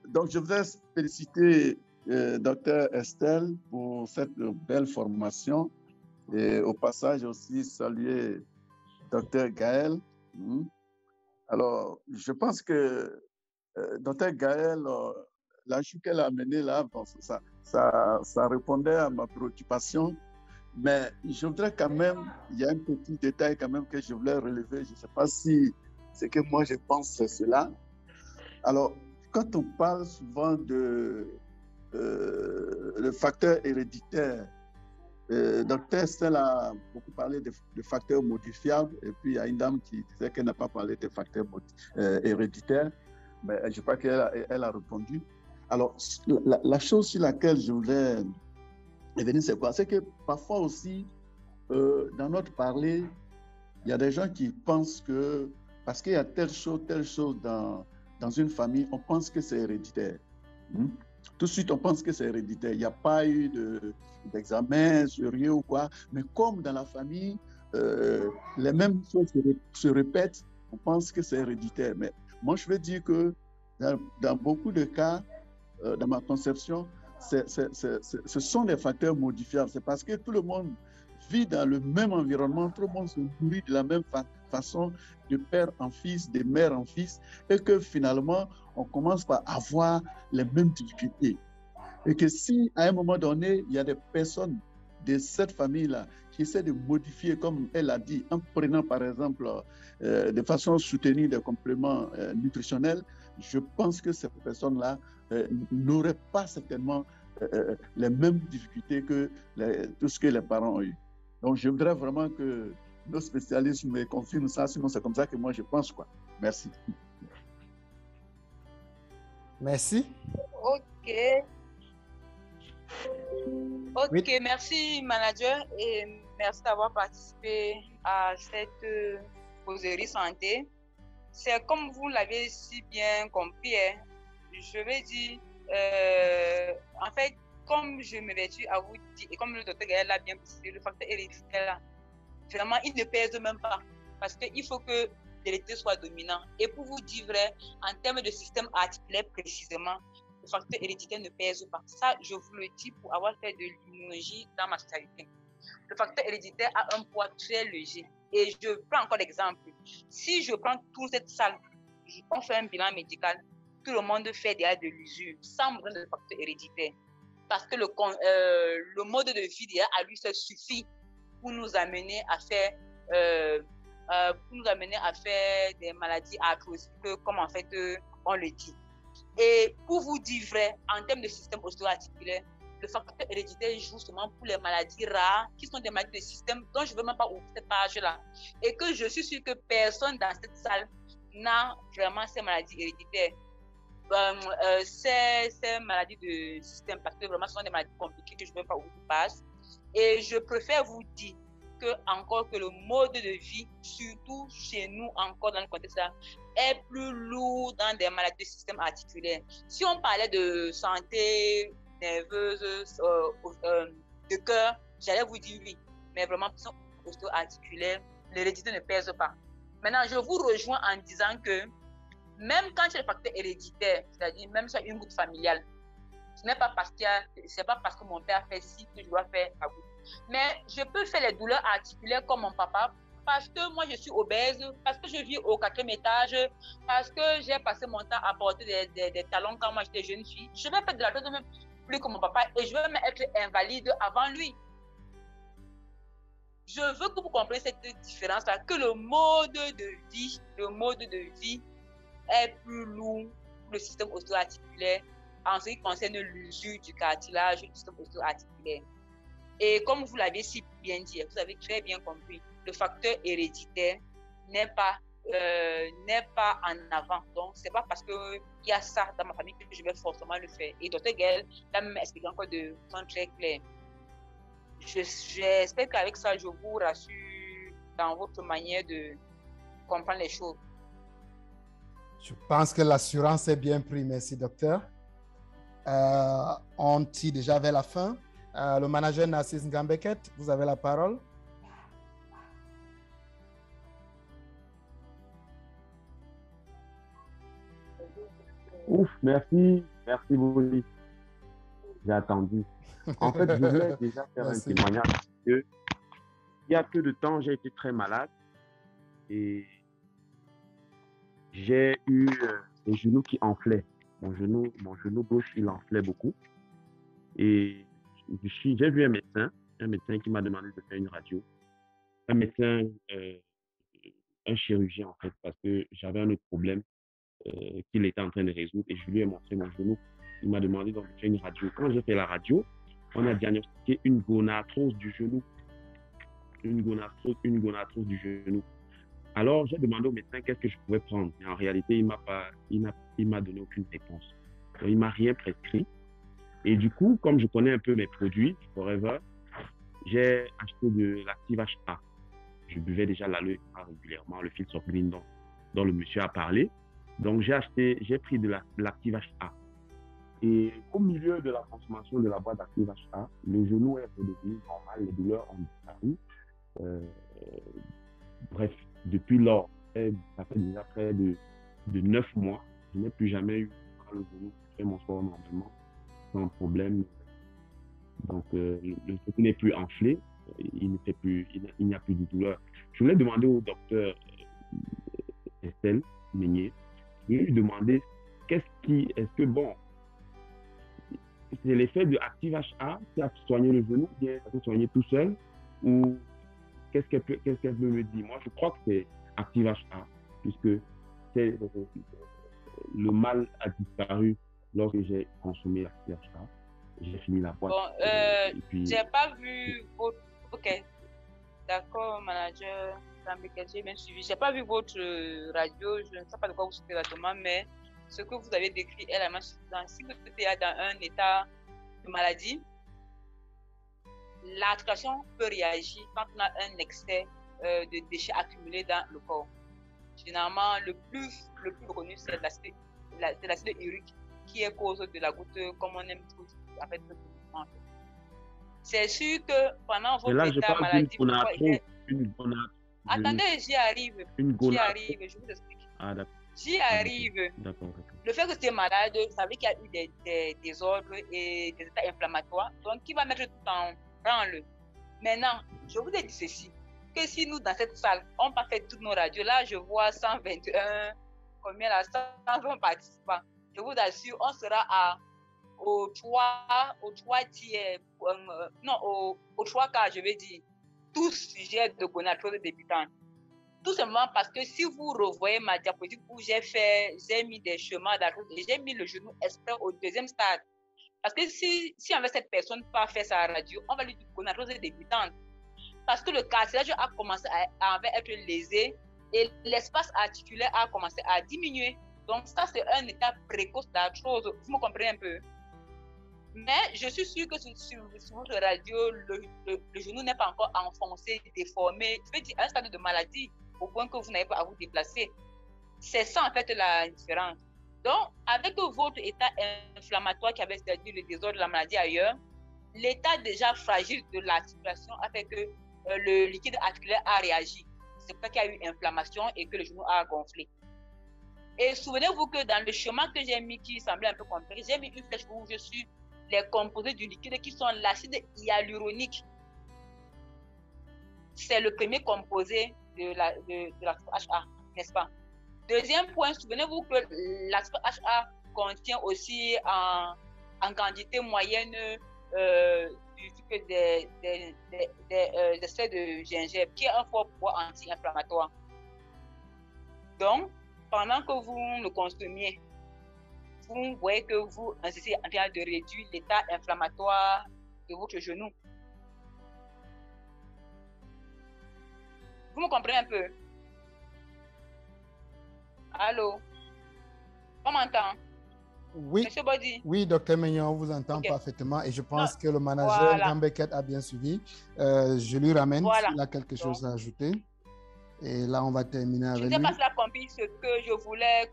Donc, je voudrais féliciter Dr Estelle pour cette belle formation et au passage aussi saluer Dr Gaël. Alors, je pense que Dr Gaël, l'ajout qu'elle a amené là, bon, ça répondait à ma préoccupation, mais je voudrais quand même, il y a un petit détail quand même que je voulais relever, je ne sais pas si c'est que moi je pense c'est cela. Alors, quand on parle souvent de le facteur héréditaire, Dr Estelle a beaucoup parlé de facteurs modifiables, et puis il y a une dame qui disait qu'elle n'a pas parlé de facteurs héréditaires, mais je crois qu'elle a répondu. Alors, la chose sur laquelle je voulais revenir, c'est quoi? C'est que parfois aussi, dans notre parler, il y a des gens qui pensent que parce qu'il y a telle chose dans une famille, on pense que c'est héréditaire. Tout de suite, on pense que c'est héréditaire. Il n'y a pas eu d'examen sérieux ou quoi. Mais comme dans la famille, les mêmes choses se répètent, on pense que c'est héréditaire. Mais moi, je veux dire que dans beaucoup de cas, dans ma conception, ce sont des facteurs modifiables. C'est parce que tout le monde vit dans le même environnement, tout le monde se nourrit de la même façon, de père en fils, de mère en fils, et que finalement, on commence par avoir les mêmes difficultés. Et que si, à un moment donné, il y a des personnes de cette famille-là qui essaient de modifier, comme elle a dit, en prenant par exemple de façon soutenue des compléments nutritionnels, je pense que ces personnes-là n'auraient pas certainement les mêmes difficultés que tout ce que les parents ont eu. Donc, je voudrais vraiment que nos spécialistes me confirment ça, sinon c'est comme ça que moi je pense, quoi. Merci. Merci. Ok. Ok, Oui. merci manager et merci d'avoir participé à cette causerie santé. C'est comme vous l'avez si bien compris, hein, je vais dire, en fait, comme je me vertue à vous dire, et comme le docteur Gaël l'a bien précisé, le facteur héréditaire, là, vraiment, il ne pèse même pas. Parce qu'il faut que l'hérédité soit dominant. Et pour vous dire vrai, en termes de système articulaire précisément, le facteur héréditaire ne pèse pas. Ça, je vous le dis pour avoir fait de l'immunologie dans ma spécialité. Le facteur héréditaire a un poids très léger. Et je prends encore l'exemple. Si je prends toute cette salle, on fait un bilan médical, tout le monde fait déjà de l'usure, sans besoin de facteur héréditaire. Parce que le mode de vie déjà à lui, ça suffit pour nous amener à faire des maladies arthrosiques, comme en fait on le dit. Et pour vous dire vrai, en termes de système ostéo-articulaire, le facteur héréditaire joue seulement pour les maladies rares, qui sont des maladies de système dont je ne veux même pas ouvrir cette page-là. Et que je suis sûre que personne dans cette salle n'a vraiment ces maladies héréditaires. Ces maladies de système, parce que vraiment ce sont des maladies compliquées que je ne veux même pas ouvrir cette page. Et je préfère vous dire que le mode de vie, surtout chez nous encore dans le contexte là, est plus lourd dans des maladies de système articulaire. Si on parlait de santé nerveuse, de cœur, j'allais vous dire oui, mais vraiment pour ostéo-articulaire, l'hérédité ne pèse pas. Maintenant, je vous rejoins en disant que même quand il y a le facteur héréditaire, c'est-à-dire même sur une goutte familiale, ce n'est pas parce que mon père fait ci que je dois faire la goutte. Mais je peux faire les douleurs articulaires comme mon papa parce que moi je suis obèse, parce que je vis au 4e étage, parce que j'ai passé mon temps à porter des talons quand moi j'étais jeune fille. Je vais faire de la chose même plus que mon papa et je vais même être invalide avant lui. Je veux que vous compreniez cette différence-là, que le mode de vie est plus lourd pour le système ostéo-articulaire en ce qui concerne l'usure du cartilage du système ostéo-articulaire. Et comme vous l'avez si bien dit, vous avez très bien compris, le facteur héréditaire n'est pas en avant. Donc, ce n'est pas parce qu'il y a ça dans ma famille que je vais forcément le faire. Et Dr. Gaël l'a même expliqué encore de façon très claire. J'espère qu'avec ça, je vous rassure dans votre manière de comprendre les choses. Je pense que l'assurance est bien prise. Merci, docteur. On tire déjà vers la fin. Le manager Narcisse Ngambeket, vous avez la parole. Ouf, merci beaucoup. J'ai attendu. En fait, je voulais déjà faire un témoignage parce que il y a peu de temps, j'ai été très malade et j'ai eu les genoux qui enflaient. Mon genou gauche, il enflait beaucoup. Et j'ai vu un médecin qui m'a demandé de faire une radio. Un médecin, un chirurgien en fait, parce que j'avais un autre problème qu'il était en train de résoudre et je lui ai montré mon genou. Il m'a demandé donc de faire une radio. Quand j'ai fait la radio, on a diagnostiqué une gonarthrose du genou. Une gonarthrose du genou. Alors, j'ai demandé au médecin qu'est-ce que je pouvais prendre. Mais en réalité, il m'a donné aucune réponse. Donc, il ne m'a rien prescrit. Et du coup, comme je connais un peu mes produits Forever, j'ai acheté de l'Active HA. Je buvais déjà l'aloe régulièrement, le Fields of Green dont le monsieur a parlé. Donc, j'ai pris de l'Active HA. Et au milieu de la consommation de la boîte d'Active HA, le genou est redevenu normal, les douleurs ont disparu. Bref, depuis lors, ça fait déjà près de 9 mois, je n'ai plus jamais eu le genou, je fais mon sport normalement, sans problème. Donc, le genou n'est plus enflé, il n'y a plus de douleur. Je voulais demander au docteur Estelle Meignet, je voulais lui demander c'est l'effet de Active HA qui a soigné le genou, bien ça peut soigner tout seul, ou qu'est-ce qu'elle peut me dire? Moi, je crois que c'est Active HA, puisque le mal a disparu lorsque j'ai consommé Active HA. J'ai fini la boîte. Bon, j'ai pas vu votre... Ok. D'accord, manager. J'ai bien suivi. Je n'ai pas vu votre radio, je ne sais pas de quoi vous souhaitez exactement, mais ce que vous avez décrit est la même chose. Si vous êtes dans un état de maladie, l'articulation peut réagir quand on a un excès de déchets accumulés dans le corps. Généralement, le plus connu, c'est l'acide urique qui est cause de la goutte, comme on aime tous. En fait, c'est sûr que pendant votre état de maladie, attendez, j'y arrive. J'y arrive, je vous explique. Ah, d'accord. J'y arrive. D'accord. Le fait que tu es malade, ça veut dire qu'il y a eu des désordres et des états inflammatoires. Donc, qui va mettre tout en branle. Maintenant, je vous ai dit ceci, que si nous, dans cette salle, on va faire toutes nos radios, là, je vois 121, combien là, 120 participants. Je vous assure, on sera aux 3 tiers, aux 3 quarts, je vais dire, tout sujet de gonadotrophe débutante. Tout simplement parce que si vous revoyez ma diapositive où j'ai mis des chemins d'arthrose et j'ai mis le genou exprès au deuxième stade. Parce que si avec cette personne pas fait sa radio, on va lui dire gonadotrophe débutante. Parce que le cartilage a commencé à être lésé et l'espace articulaire a commencé à diminuer. Donc ça, c'est un état précoce d'arthrose. Vous me comprenez un peu? Mais je suis sûre que sur votre radio, le genou n'est pas encore enfoncé, déformé. Je veux dire, un stade de maladie au point que vous n'avez pas à vous déplacer. C'est ça, en fait, la différence. Donc, avec votre état inflammatoire qui avait, c'est-à-dire le désordre de la maladie ailleurs, l'état déjà fragile de l'articulation a fait que le liquide articulaire a réagi. C'est pour ça qu'il y a eu inflammation et que le genou a gonflé. Et souvenez-vous que dans le schéma que j'ai mis, qui semblait un peu compliqué, j'ai mis une flèche rouge sur les composés du liquide qui sont l'acide hyaluronique. C'est le premier composé de l'acide HA, n'est-ce pas? Deuxième point, souvenez-vous que l'acide HA contient aussi en quantité moyenne du sucre des extraits de gingembre, qui est un fort pouvoir anti-inflammatoire. Donc, pendant que vous le consommiez, vous voyez que vous êtes en train de réduire l'état inflammatoire de votre genou. Vous me comprenez un peu? Allô? On m'entend? Oui, Monsieur Body? oui, docteur Mignon, on vous entend parfaitement et je pense que le manager Jean Beckett a bien suivi. Je lui ramène s'il a quelque chose à ajouter. Et là, on va terminer avec lui. Je ne sais pas si la compris ce que je voulais,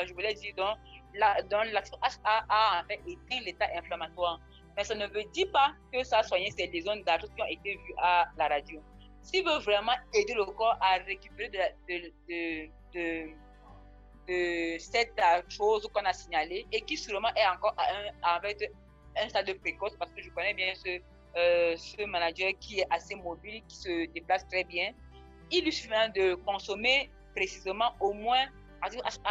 je voulais dire. Donc, l'action HA a en fait éteint l'état inflammatoire. Mais ça ne veut dire pas que ça a soigné ces lésions d'arthrose qui ont été vues à la radio. S'il veut vraiment aider le corps à récupérer de cette arthrose qu'on a signalée et qui sûrement est encore avec un stade précoce, parce que je connais bien ce manager qui est assez mobile, qui se déplace très bien, il lui suffit de consommer précisément au moins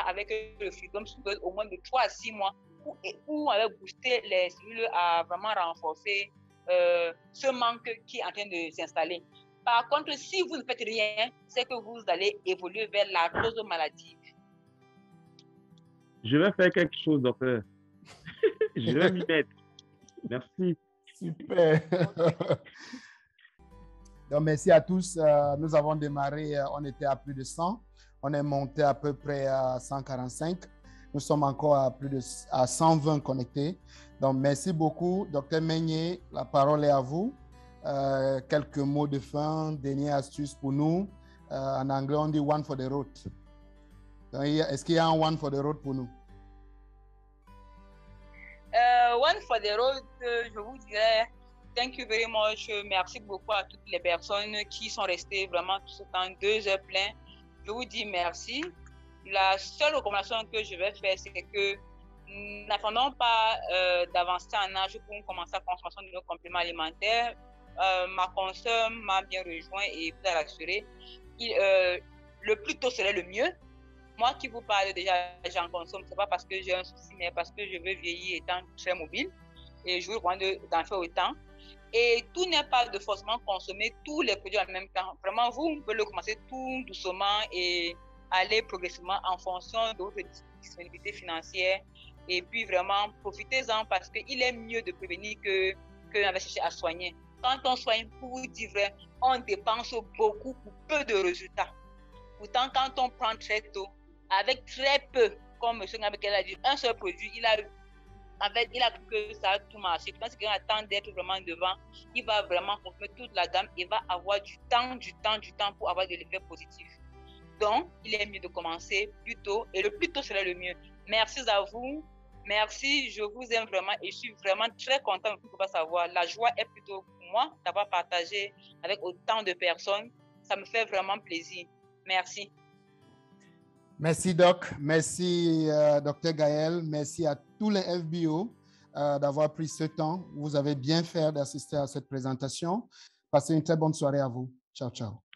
avec le freedom au moins de 3 à 6 mois où avec booster les cellules à vraiment renforcer ce manque qui est en train de s'installer. Par contre, si vous ne faites rien, c'est que vous allez évoluer vers l'arthrose maladive. Je vais faire quelque chose, docteur. Je vais m'y mettre. Merci. Super. Donc, merci à tous. Nous avons démarré, on était à plus de 100. On est monté à peu près à 145. Nous sommes encore à 120 connectés. Donc, merci beaucoup. Docteur Meignet, la parole est à vous. Quelques mots de fin, dernière astuce pour nous. En anglais, on dit one for the road. Est-ce qu'il y a un one for the road pour nous? One for the road, je vous dirais thank you very much. Merci beaucoup à toutes les personnes qui sont restées vraiment tout ce temps, 2 heures plein. Je vous dis merci. La seule recommandation que je vais faire, c'est que n'attendons pas d'avancer en âge pour commencer à consommation de nos compléments alimentaires. Ma consoeur m'a bien rejoint et vous a rassuré. Le plus tôt serait le mieux. Moi qui vous parle déjà, j'en consomme, ce n'est pas parce que j'ai un souci, mais parce que je veux vieillir étant très mobile et je veux d'en faire autant. Et tout n'est pas de forcément consommer tous les produits en même temps. Vraiment, vous pouvez le commencer tout doucement et aller progressivement en fonction de votre disponibilité financière. Et puis vraiment, profitez-en parce qu'il est mieux de prévenir que d'investir à soigner. quand on soigne, pour vous dire vrai, on dépense beaucoup pour peu de résultats. Pourtant, quand on prend très tôt, avec très peu, comme M. Ngabekel a dit, un seul produit, il a cru que ça a tout marché. Je pense qu'il attend d'être vraiment devant. Il va vraiment consommer toute la gamme et va avoir du temps pour avoir de l'effet positif. Donc, il est mieux de commencer plus tôt et le plus tôt sera le mieux. Merci à vous. Merci, je vous aime vraiment et je suis vraiment très content de pouvoir savoir. La joie est plutôt pour moi d'avoir partagé avec autant de personnes. Ça me fait vraiment plaisir. Merci. Merci, Doc. Merci, Dr. Gaël. Merci à tous les FBO d'avoir pris ce temps. Vous avez bien fait d'assister à cette présentation. Passez une très bonne soirée à vous. Ciao, ciao.